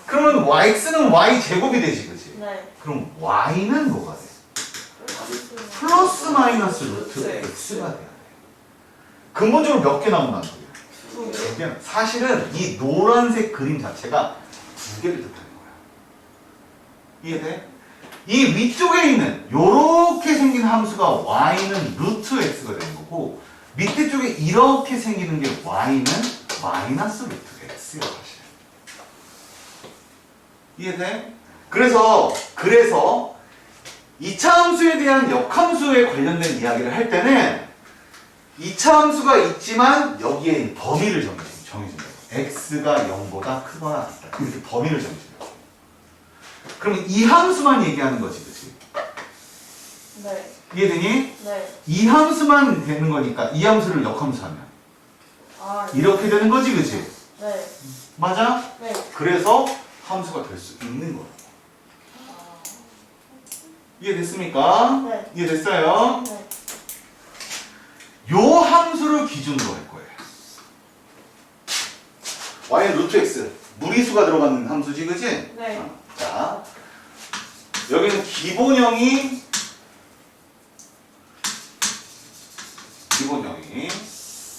그러면 x는 y제곱이 되지 그치? 네. 그럼 y는 뭐가 돼? 플러스 마이너스 루트 x가 돼야 돼. 근본적으로 몇 개 나온다는 소리야? 두 개. 사실은 이 노란색 그림 자체가 두 개를 뜻하는 거야. 이해돼? 이 위쪽에 있는 요렇게 생긴 함수가 y는 루트 x가 되는 거고 밑에 쪽에 이렇게 생기는 게 y는 마이너스 루트 x야 사실. 이해돼? 그래서 2차 함수에 대한 역함수에 관련된 이야기를 할 때는 2차 함수가 있지만 여기에 범위를 정해준다. x가 0보다 크거나 같다. 이렇게 범위를 정해준다. 그럼 이 함수만 얘기하는 거지, 그치? 네. 이해되니? 네. 이 함수만 되는 거니까 이 함수를 역함수하면 아, 이렇게 되는 거지, 그치? 네. 맞아? 네. 그래서 함수가 될 수 있는 거야. 이해됐습니까? 네. 이해됐어요? 네. 요 함수를 기준으로 할 거예요. y는 루트 x 무리수가 들어가는 함수지, 그지? 네. 자, 여기는 기본형이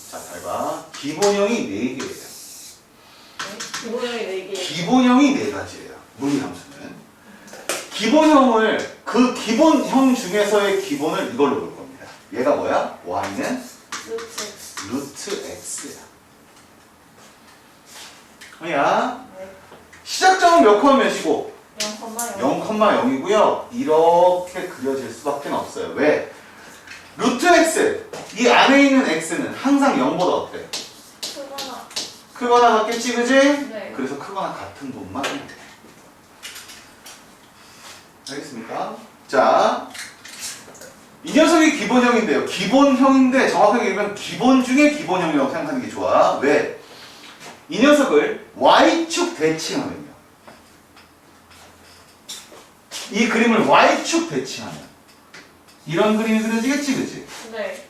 자, 잘 봐. 기본형이 4개예요. 기본형이 4개. 기본형이 4가지예요. 무리함수는. 기본형을 그 기본형 중에서의 기본을 이걸로 볼 겁니다. 얘가 뭐야? y는 루트 x야. 뭐야? 네. 시작점은 몇 컴마 몇이고? 0,0. 0,0이고요. 이렇게 그려질 수밖에 없어요. 왜? 루트 x 이 안에 있는 x는 항상 0보다 어때? 크거나. 크거나 같겠지, 그지? 네. 그래서 크거나 같은 돈만 하면 돼. 알겠습니까? 자, 이 녀석이 기본형인데요. 기본형인데 정확하게 얘기하면 기본 중에 기본형이라고 생각하는 게 좋아. 왜? 이 녀석을 y축 대칭하면요. 이 그림을 y축 대칭하면 이런 그림이 그려지겠지, 그치? 네.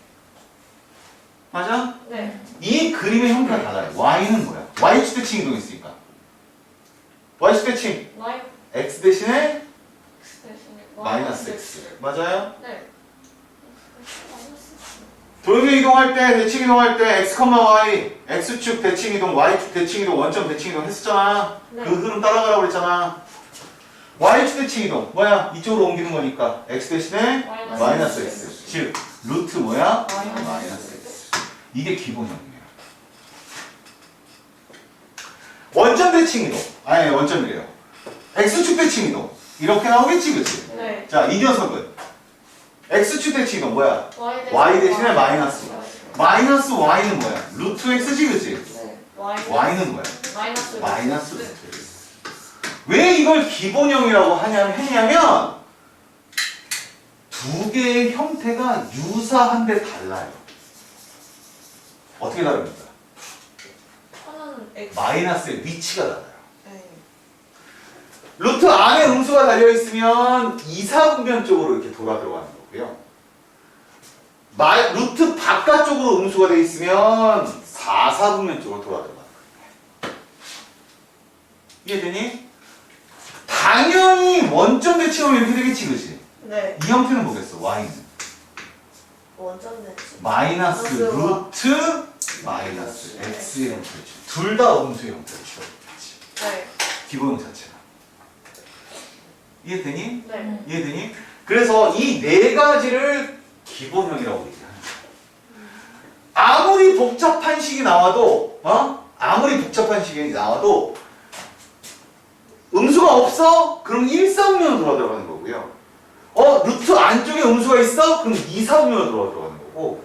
맞아? 네. 이 그림의 형태가 달라요. y는 뭐야? y축 대칭 이동했으니까. y축 대칭 나이. x 대신에 맞아요? 네. 도형의 이동할 때, 대칭 이동할 때 x, y, x축 대칭 이동, y축 대칭 이동, 원점 대칭 이동 했었잖아. 네. 그 흐름 따라가라고 그랬잖아. y축 대칭 이동 뭐야? 이쪽으로 옮기는 거니까 x 대신에 마이너스 x. 즉 루트 뭐야? 마이너스 x. 이게 기본형이에요. 원점 대칭 이동. 아니 원점이래요. x축 대칭 이동. 이렇게 나오겠지, 그치? 네. 자, 이 녀석은 x축 대칭 이동 뭐야? y y 대신에 마이너스. 마이너스 y는 뭐야? 루트 x지, 그치? 네. y는 뭐야? 마이너스 마이너스 루트 x. 왜 이걸 기본형이라고 했냐면 두 개의 형태가 유사한데 달라요. 어떻게 다릅니까? 하나는 x. 마이너스의 위치가 달라요. 네. 루트 안에 음수가 달려있으면 2, 4분면 쪽으로 이렇게 돌아 들어가는 거고요. 루트 바깥쪽으로 음수가 되어 있으면 4, 4분면 쪽으로 돌아 들어가는 거예요. 이해되니? 당연히 원점 대칭하면 이렇게 되겠지, 그치? 네. 이 형태는 뭐겠어? y는 원점 대칭. 마이너스 마이너스 루트 마이너스 x의 형태죠. 둘 다 음수의 형태를 취하겠지. 네. 기본형 자체가. 이해되니? 네. 이해되니? 그래서 이 네 가지를 기본형이라고 얘기하는 거야. 아무리 복잡한 식이 나와도, 아무리 복잡한 식이 나와도 음수가 없어? 그럼 1, 4분면으로 돌아 들어가는 거고요. 루트 안쪽에 음수가 있어? 그럼 2, 4분면으로 돌아 들어가는 거고.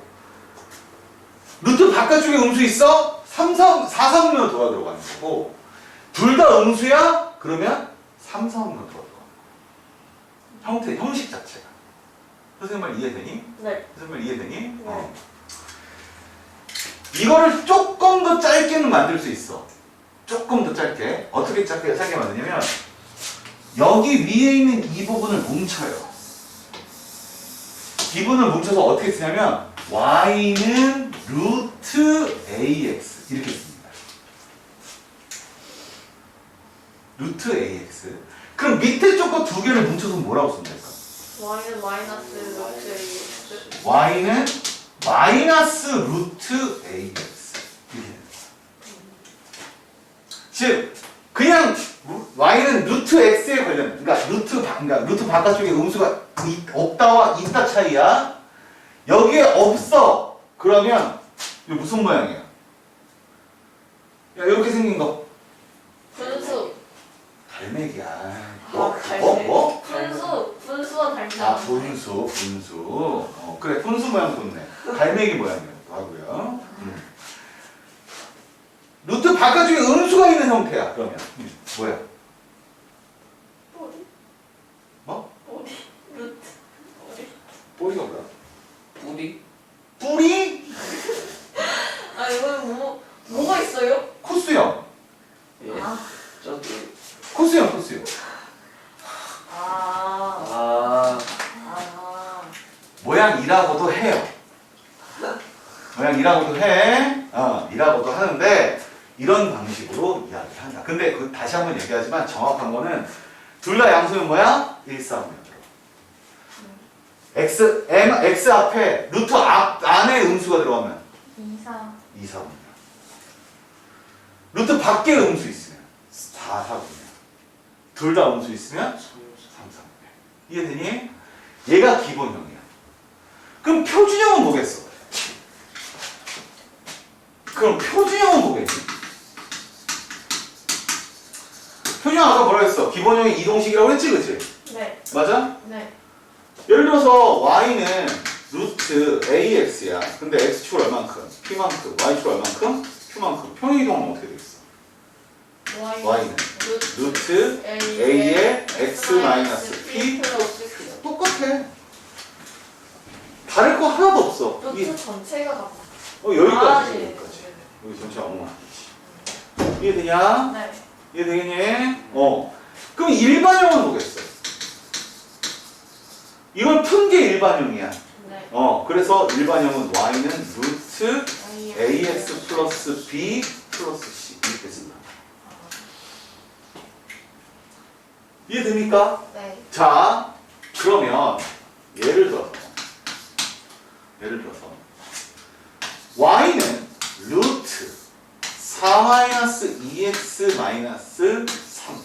루트 바깥쪽에 음수 있어? 3, 4, 4, 4분면으로 돌아 들어가는 거고. 둘 다 음수야? 그러면 3, 4분면으로 돌아 들어가는 거야. 형식 자체가. 선생님 말 이해되니? 네. 선생님 말 이해되니? 네. 이거를 조금 더 짧게는 만들 수 있어. 조금 더 짧게. 어떻게 짧게 만드냐면 여기 위에 있는 이 부분을 뭉쳐요. 기분을 뭉쳐서 어떻게 쓰냐면 y는 루트 ax 이렇게 씁니다. 루트 ax. 그럼 밑에 쪽과 두 개를 뭉쳐서 뭐라고 쓰면 될까? y는 마이너스 루트 ax. y는 마이너스 루트 ax 이렇게 됩니다. 즉 그냥 y는 루트 x에 관련, 그러니까 루트 바깥쪽에 음수가 없다와 있다 차이야. 여기에 없어. 그러면 이거 무슨 모양이야? 야, 이렇게 생긴 거. 분수. 갈매기야. 갈매기. 뭐? 분수와 달리. 아, 분수. 그래, 분수 모양 좋네. 갈매기 모양이라고 하고요. 루트 바깥쪽에 음수가 있는 형태야. 그러면 뭐야? 뿌리. 뭐? 뿌리. 루트. 뿌리. 뿌리가 뭐야? 뿌리? 뿌리? 아 이거는 뭐가 있어요? 코스형. 예. 아. 저기. 코스형. 아. 모양이라고도 해요. 모양이라고도 해. 이라고도 하는데 이런 방식으로 이야기를 한다. 근데 다시 한번 얘기하지만 정확한 거는 둘 다 양수는 뭐야? 1, 4분면. x 앞에 루트 안에 음수가 들어가면 2, 4. 2, 4분면. 루트 밖에 음수 있으면 4, 4분면. 둘 다 음수 있으면 3, 4분면. 이해되니? 얘가 기본형이야. 그럼 표준형은 뭐겠어? 표준형 아까 뭐라 했어? 기본형이 이동식이라고 했지, 그치? 네. 맞아? 네. 예를 들어서 y는 루트 ax야. 근데 x축을 얼만큼? p만큼. y축을 얼만큼? q만큼. 평행 이동은 어떻게 되겠어? y는 루트 a의 x 마이너스 p 플러스 q. 똑같아. 다를 거 하나도 없어. 루트 전체가 같아. 여기까지. 네. 여기까지. 여기 전체 아무나. 이해되냐? 네. 이해되겠니? 그럼 일반형은 뭐겠어? 이건 푼 게 일반형이야. 네. 그래서 일반형은 y는 루트 ax 플러스 b 플러스 c 이렇게 쓴다. 이해됩니까? 네. 자, 그러면 예를 들어서 y는 루트 4-2x 3.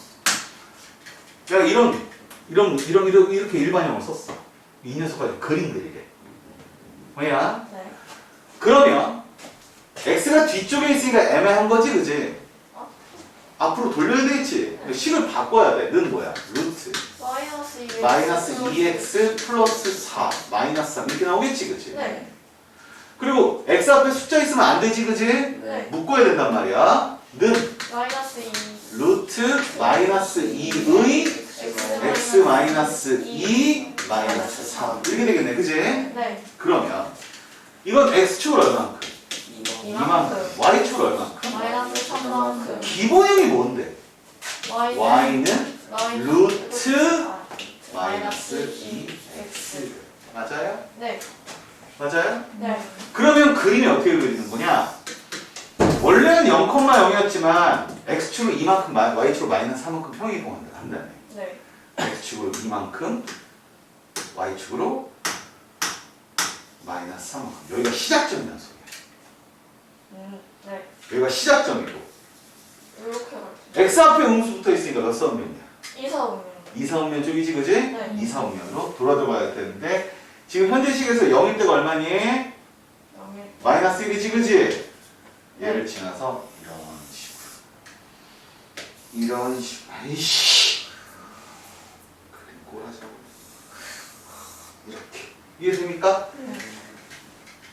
내가 이렇게 일반형을 썼어. 이 녀석까지 그림 그리게. 뭐야? 네. 그러면 x가 뒤쪽에 있으니까 애매한 거지, 그지? 앞으로 돌려야 되겠지. 식을 바꿔야 돼. 는 뭐야? 루트 마이너스 2x 플러스 4 마이너스 3 이렇게 나오겠지, 그지? 네. 그리고 x 앞에 숫자 있으면 안 되지, 그지? 네. 묶어야 된단 말이야. 는 마이너스 2 루트 마이너스 2의 x 마이너스 2 마이너스 3 이렇게 되겠네, 그지? 네. 그러면 이건 x축을 얼마만큼? 2번. 이만큼. y축을 얼마만큼? 마이너스 3만큼. 기본형이 뭔데? y는 마이너스 루트 마이너스 2x 맞아요? 네. 맞아요? 네. 그러면 그림이 어떻게 그리는 거냐? 원래는 0,0이었지만 x축으로 이만큼 y축으로 마이너스 3만큼 평이동한다네. 네. x축으로 이만큼 y축으로 마이너스 3만큼. 여기가 시작점이라는 소리야. 네. 여기가 시작점이고 이렇게 갈게요. x 앞에 음수 붙어 있으니까 몇 사음면이야? 2, 4, 5면. 2, 4음면 쪽이지, 그지? 네. 2, 4음면으로 돌아 들어가야 되는데 지금 현재식에서 0일 때가 얼마니? 0일. 마이너스 1이지, 그지? 얘를 지나서 이런 식으로 아이씨 그림 꼬라져 이렇게 이해됩니까? 네.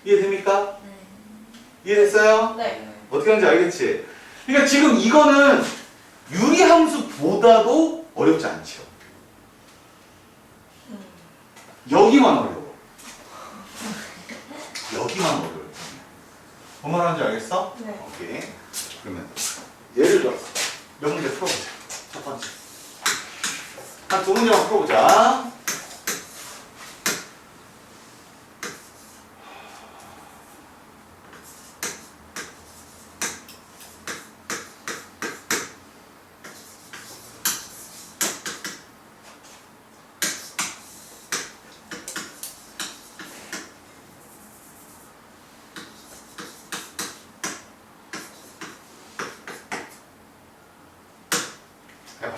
이해됩니까? 이해됐어요? 네. 어떻게 하는지 알겠지? 그러니까 지금 이거는 유리함수보다도 어렵지 않죠. 여기만 어려워. 여기만 어려워. 뭔 말하는지 알겠어? 네. 오케이. 그러면 예를 들어서 몇 문제 풀어보자. 첫 번째. 한 두 문제만 풀어보자. 해봐.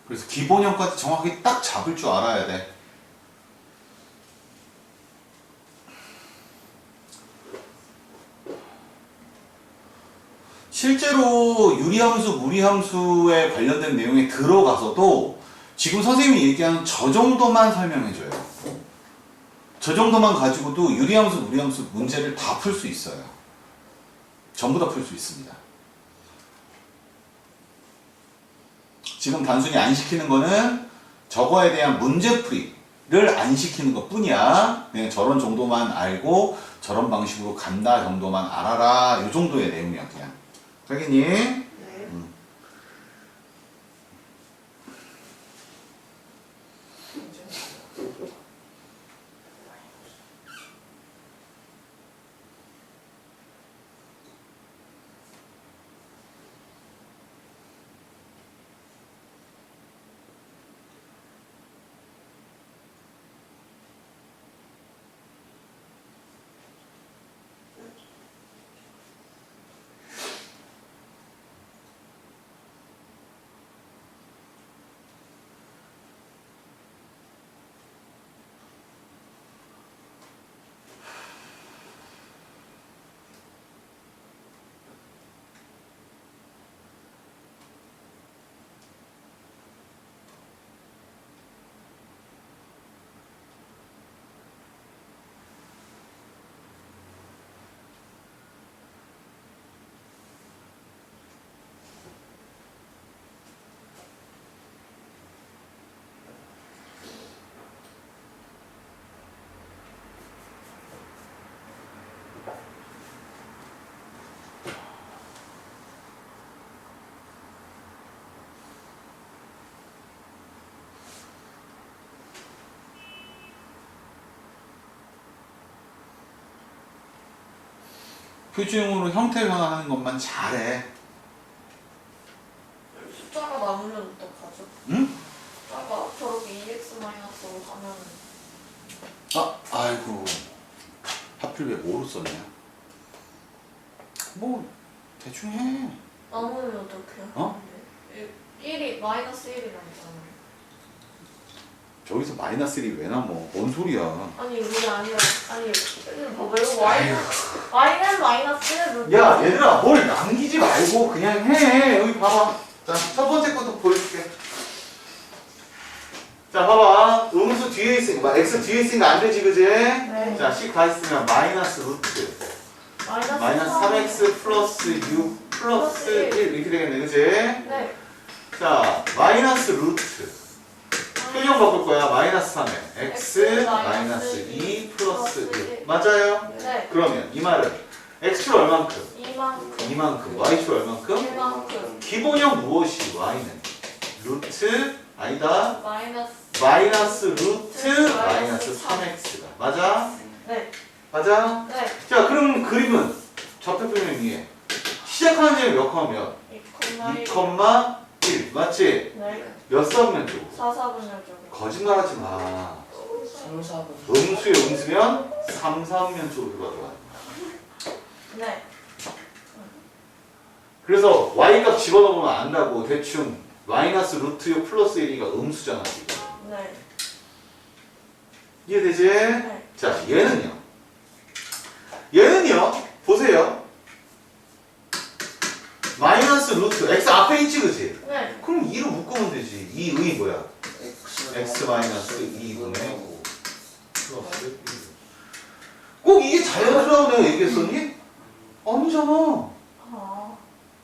그래서 기본형까지 정확히 딱 잡을 줄 알아야 돼. 실제로 유리함수, 무리함수에 관련된 내용에 들어가서도 지금 선생님이 얘기하는 저 정도만 설명해줘요. 저 정도만 가지고도 유리함수, 무리함수 문제를 다 풀 수 있어요. 전부 다 풀 수 있습니다. 지금 단순히 안 시키는 거는 저거에 대한 문제풀이를 안 시키는 것 뿐이야. 그냥 저런 정도만 알고 저런 방식으로 간다 정도만 알아라. 이 정도의 내용이야, 그냥. 알겠니? 네. 표준형으로 형태 변화하는 것만 잘해. 숫자가 남으면 어떡하죠? 응? 숫자가 저렇게 2x-5 가면 아이고. 하필 왜 5로 썼냐? 뭐 대충 해. 남으면 어떡해요? 어? 1이 마이너스 1이 남잖아요. 저기서 -1이 왜 남어? 뭔 소리야? 아니 그게 아니라 아니 뭐 외우고 y는 마이너스 1을 야 얘들아 뭘 남기지 말고 그냥 해. 여기 봐봐. 자 첫 번째 것도 보여줄게. 자 봐봐. 음수 뒤에 있으니까 x 뒤에 있으니까 안 되지 그지? 네. 자 식 다 있으면 마이너스 루트 마이너스 3x 플러스 6 플러스 1 이렇게 되겠네 그지? 네. 자 마이너스 루트 표정 바꿀 거야. 마이너스 3에 x 마이너스 2 플러스 1 맞아요? 네. 그러면 이 말은 x축 얼만큼? 이만큼 이만큼 y축 얼만큼? 이만큼 기본형 무엇이? y는 루트 아니다 마이너스 루트 마이너스 3x가 맞아? 네. 맞아? 네. 자 그럼 그림은 좌표표면 위에 시작하는 점이 몇 컴마 몇? 2,1 맞지? 네. 몇 사분면적으로? 4,4분면적으로 거짓말하지 마. 3, 4분. 음수에 음수면 3, 4분면적으로 들어가. 네. 그래서 y값 집어넣으면 안다고 대충 마이너스 루트 6 플러스 1이가 음수잖아 지금. 네. 이해되지? 네. 자 얘는요 보세요. 마이너스 루트 x 앞에 있지 그지? 네. 그럼 2로 묶으면 되지. 2의 뭐야? x 마이너스 2분의 5 플러스 1. 꼭 이게 자연스러워 내가 얘기했었니? 아니잖아. 아.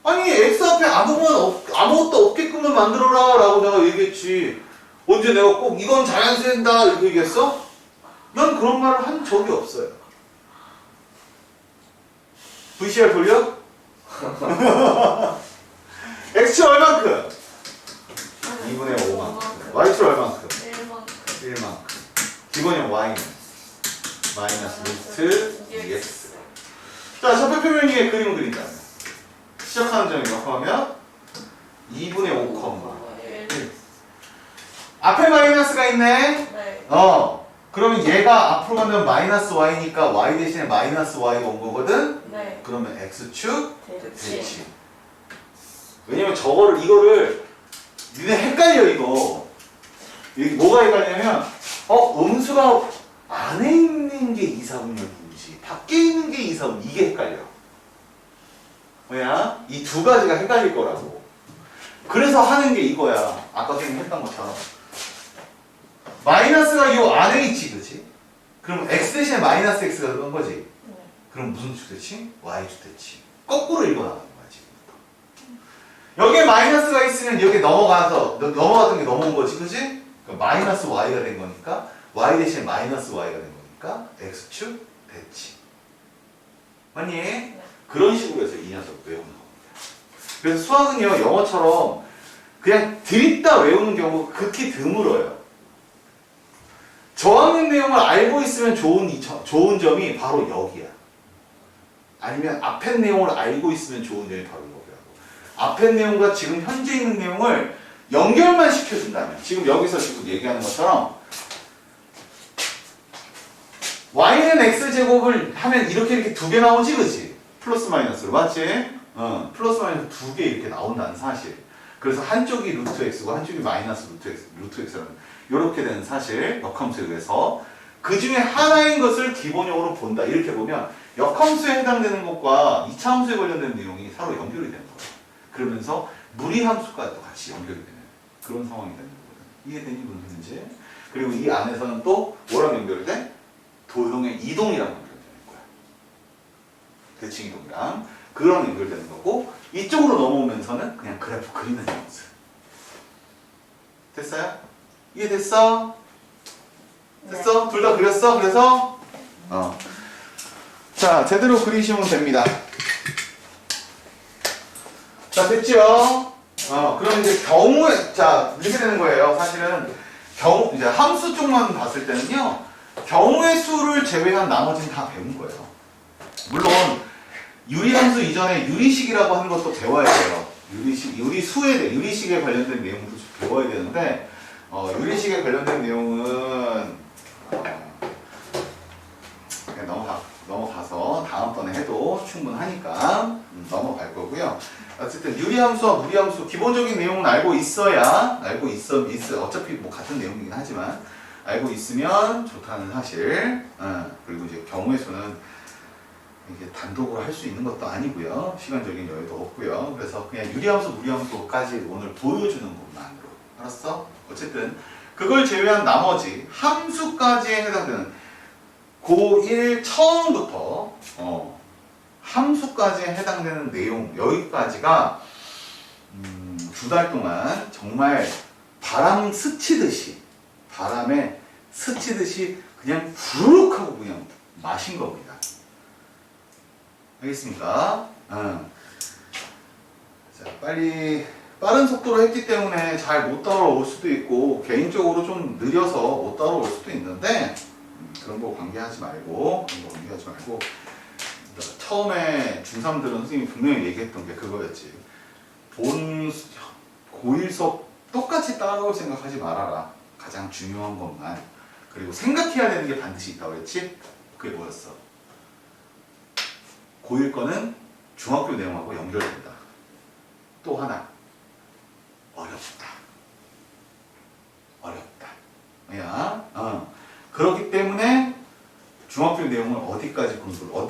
아니 x 앞에 아무것도 없게끔만 만들어라 라고 내가 얘기했지. 언제 내가 꼭 이건 자연스러운다 이렇게 얘기했어? 난 그런 말을 한 적이 없어요. VCR 돌려? x축 얼만큼? 2분의 5만큼. y축 얼만큼? 1만큼 1만큼. 기본형 y는 마이너스 루트 2x. 자, 좌표표면 위에 그림을 그린다면 시작하는 점이 몇 컴마면? 2분의 5 컴마 1. 앞에 마이너스가 있네? 네. 그러면 얘가 앞으로 가면 마이너스 y니까 y 대신에 마이너스 y가 온 거거든? 네. 그러면 x축 대치. 대치. 왜냐면 이거를 니네 헷갈려 이거. 여기 뭐가 헷갈리냐면 음수가 안에 있는 게 2, 4분면인지 밖에 있는 게 2, 4분면 이게 헷갈려. 뭐야? 이 두 가지가 헷갈릴 거라고. 그래서 하는 게 이거야. 아까 선생님 했던 것처럼. 마이너스가 이 안에 있지 그치? 그럼 x 대신에 마이너스 x가 들어간 거지? 네. 그럼 무슨 축대치? y축 대치. 거꾸로 읽어나가는 거야 지금부터. 여기에 마이너스가 있으면 여기 넘어갔던 게 넘어온 거지 그치? 그러니까 마이너스 y가 된 거니까 y 대신에 마이너스 y가 된 거니까 x축 대치. 맞니? 네. 그런 식으로 해서 이 녀석 외우는 겁니다. 그래서 수학은요 영어처럼 그냥 드립다 외우는 경우가 극히 드물어요. 저항의 내용을 알고 있으면 좋은 점이 바로 여기야. 아니면 앞에 내용을 알고 있으면 좋은 점이 바로 여기라고. 앞에 내용과 지금 현재 있는 내용을 연결만 시켜준다면 지금 여기서 지금 얘기하는 것처럼 y는 x제곱을 하면 이렇게 두 개 나오지 그치? 플러스 마이너스로 맞지? 플러스 마이너스 두 개 이렇게 나온다는 사실. 그래서 한쪽이 루트 x고 한쪽이 마이너스 루트 x라는 이렇게 되는 사실 역함수에 의해서 그 중에 하나인 것을 기본형으로 본다. 이렇게 보면 역함수에 해당되는 것과 이차함수에 관련된 내용이 서로 연결이 되는 거예요. 그러면서 무리함수까지도 같이 연결이 되는 그런 상황이 되는 거거든요. 이해되니 무슨 뜻인지? 그리고 이 안에서는 또 뭐랑 연결돼? 도형의 이동이랑 연결되는 거야. 대칭 이동이랑 그런 연결되는 거고 이쪽으로 넘어오면서는 그냥 그래프 그리는 형수. 됐어요? 이해됐어? 됐어? 둘 다 그렸어? 그래서? 자, 제대로 그리시면 됩니다. 자, 됐죠? 그럼 이제 경우에, 자, 이렇게 되는 거예요. 사실은, 이제 함수 쪽만 봤을 때는요, 경우의 수를 제외한 나머지는 다 배운 거예요. 물론, 유리함수 이전에 유리식이라고 하는 것도 배워야 돼요. 유리수에 대해, 유리식에 관련된 내용도 좀 배워야 되는데, 유리식에 관련된 내용은 그냥 넘어가서 다음번에 해도 충분하니까 넘어갈 거고요. 어쨌든 유리함수와 무리함수 기본적인 내용은 알고 있어야 어차피 뭐 같은 내용이긴 하지만 알고 있으면 좋다는 사실. 그리고 이제 경우의 수는 이게 단독으로 할 수 있는 것도 아니고요. 시간적인 여유도 없고요. 그래서 그냥 유리함수, 무리함수까지 오늘 보여주는 것만으로. 알았어? 어쨌든 그걸 제외한 나머지 함수까지에 해당되는 고1 처음부터 함수까지에 해당되는 내용 여기까지가 2달 동안 정말 바람에 스치듯이 그냥 부룩 하고 그냥 마신 겁니다. 알겠습니까? 자, 빠른 속도로 했기 때문에 잘 못 따라올 수도 있고 개인적으로 좀 느려서 못 따라올 수도 있는데 그런 거 관계하지 말고 처음에 중3들은 선생님이 분명히 얘기했던 게 그거였지. 고1 수업 똑같이 따라올 생각하지 말아라. 가장 중요한 것만. 그리고 생각해야 되는 게 반드시 있다고 그랬지? 그게 뭐였어? 고1 거는 중학교 내용하고 연결된다. 또 하나 어렵다. 그렇기 때문에 중학교 내용을 어디까지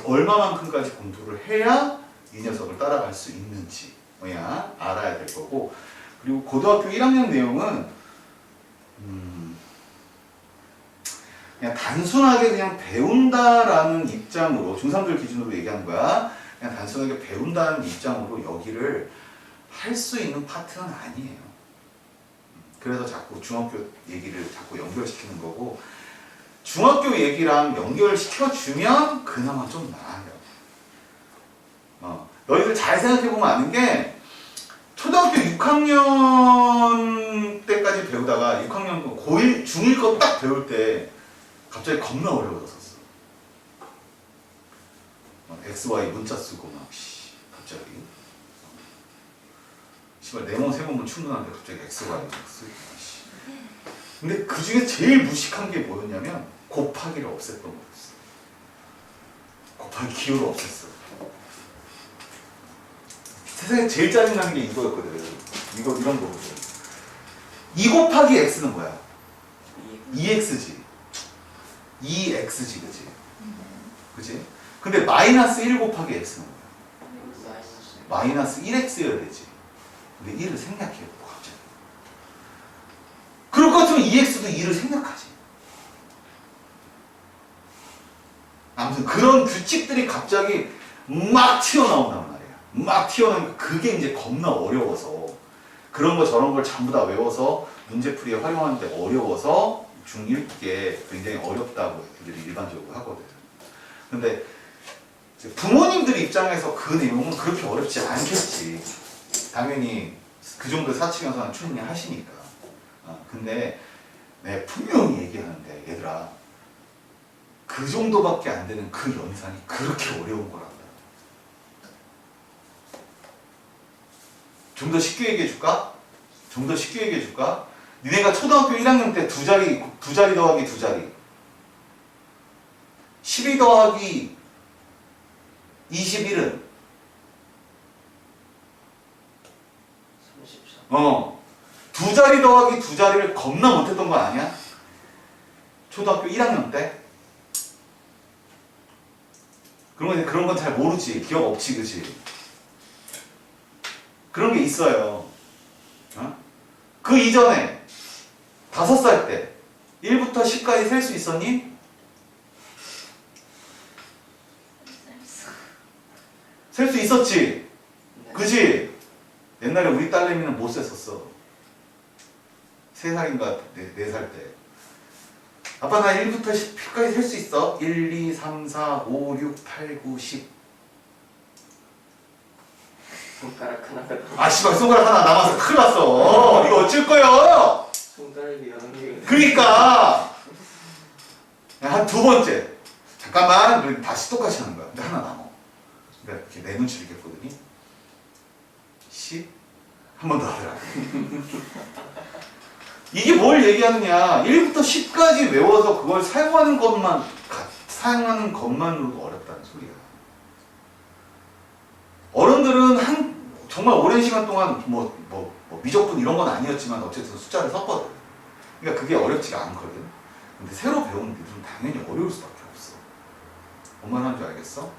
얼마만큼까지 공부를 해야 이 녀석을 따라갈 수 있는지 알아야 될 거고, 그리고 고등학교 1학년 내용은 그냥 단순하게 그냥 배운다라는 입장으로 중3들 기준으로 얘기하는 거야. 그냥 단순하게 배운다는 입장으로 여기를 할 수 있는 파트는 아니에요. 그래서 자꾸 중학교 얘기를 자꾸 연결시키는 거고, 중학교 얘기랑 연결시켜주면 그나마 좀 나아요. 너희들 잘 생각해보면 아는 게 초등학교 6학년 때까지 배우다가 6학년 고1, 중1 거 딱 배울 때 갑자기 겁나 어려워졌었어. XY 문자 쓰고 막 갑자기 네 번, 세 번만 충분한데 갑자기 XY 쓰고 근데 그 중에 제일 무식한 게 뭐였냐면 곱하기를 없앴던 거였어. 곱하기 기호를 없앴어. 세상에 제일 짜증나는 게 이거였거든. 이런 거거든. 2 곱하기 x는 뭐야? 2x지. 2x지, 그치? 근데 마이너스 1 곱하기 x는 뭐야? 마이너스 1x여야 되지. 근데 1을 생략해요, 갑자기. 그럴 것 같으면 2x도 2를 생략하지. 아무튼 그런 규칙들이 갑자기 막 튀어나온단 말이야. 막 튀어나오니까 그게 이제 겁나 어려워서 그런 거 저런 걸 전부 다 외워서 문제풀이에 활용하는데 어려워서 중1 게 굉장히 어렵다고 애들이 일반적으로 하거든. 근데 부모님들 입장에서 그 내용은 그렇게 어렵지 않겠지. 당연히 그 정도 사칙연산은 충분히 하시니까. 근데 내가 분명히 얘기하는데 얘들아, 그 정도밖에 안 되는 그 연산이 그렇게 어려운 거란다. 좀 더 쉽게 얘기해 줄까? 니네가 초등학교 1학년 때 두 자리 더하기 두 자리 12 더하기 21은 34. 두 자리 더하기 두 자리를 겁나 못했던 거 아니야? 초등학교 1학년 때? 그런 건 잘 모르지. 기억 없지, 그치? 그런 게 있어요. 그 이전에 5살 때 1부터 10까지 셀 수 있었니? 셀 수 있었지? 그치? 옛날에 우리 딸내미는 못 셌었어. 3살인가 4살 때. 아빠 나 1부터 10까지 셀 수 있어? 1, 2, 3, 4, 5, 6, 8, 9, 10. 손가락 하나가 아 씨발 손가락 하나 남아서 큰일 났어. 이거 어쩔 거예요? 손가락이 0개. 그러니까 한 두 번째. 잠깐만. 다시 똑같이 하는 거야. 근데 하나 남아. 그러니까 이렇게 내 눈치를 이렇게 보더니 10? 한 번 더 하더라. 이게 뭘 얘기하느냐? 1부터 10까지 외워서 그걸 사용하는 것만으로도 어렵다는 소리야. 어른들은 정말 오랜 시간 동안 미적분 이런 건 아니었지만 어쨌든 숫자를 썼거든. 그러니까 그게 어렵지가 않거든. 근데 새로 배우는 애들은 당연히 어려울 수밖에 없어. 뭔 말 하는 줄 알겠어?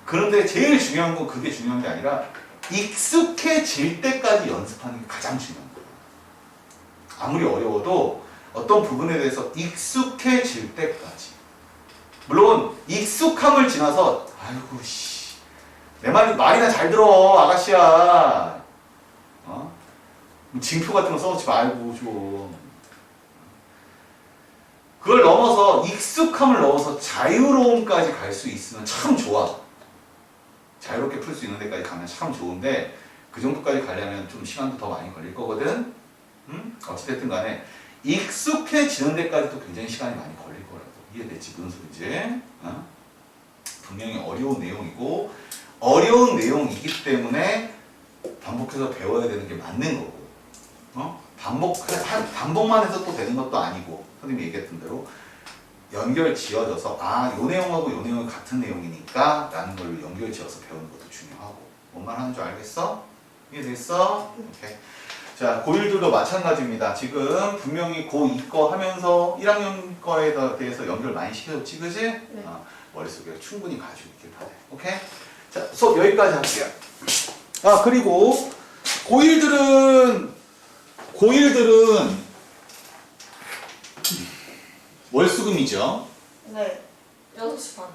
그런데 제일 중요한 건 그게 중요한 게 아니라 익숙해질 때까지 연습하는 게 가장 중요한 거야. 아무리 어려워도 어떤 부분에 대해서 익숙해질 때까지. 물론 익숙함을 지나서 아이고 씨, 내 말이나 잘 들어 아가씨야. 징표 같은 거 써놓지 말고 좀. 그걸 넘어서 익숙함을 넘어서 자유로움까지 갈 수 있으면 참 좋아. 자유롭게 풀 수 있는 데까지 가면 참 좋은데 그 정도까지 가려면 좀 시간도 더 많이 걸릴 거거든. 어찌됐든 간에 익숙해지는 데까지도 굉장히 시간이 많이 걸릴 거라고. 이해됐지? 무슨 소리인지? 분명히 어려운 내용이고 어려운 내용이기 때문에 반복해서 배워야 되는 게 맞는 거고 반복만 해서 또 되는 것도 아니고 선생님이 얘기했던 대로 연결 지어져서 요 내용하고 요 내용이 같은 내용이니까 라는 걸 연결 지어서 배우는 것도 중요하고 뭔 말 하는 줄 알겠어? 이해됐어? 오케이. 자, 고1들도 마찬가지입니다. 지금 분명히 고2 거 하면서 1학년 거에 대해서 연결 많이 시켜줬지, 그지? 네. 머릿속에 충분히 가지고 있길 바래. 오케이? 자, 수업 여기까지 할게요. 그리고 고1들은 월수금이죠. 네. 6시 반.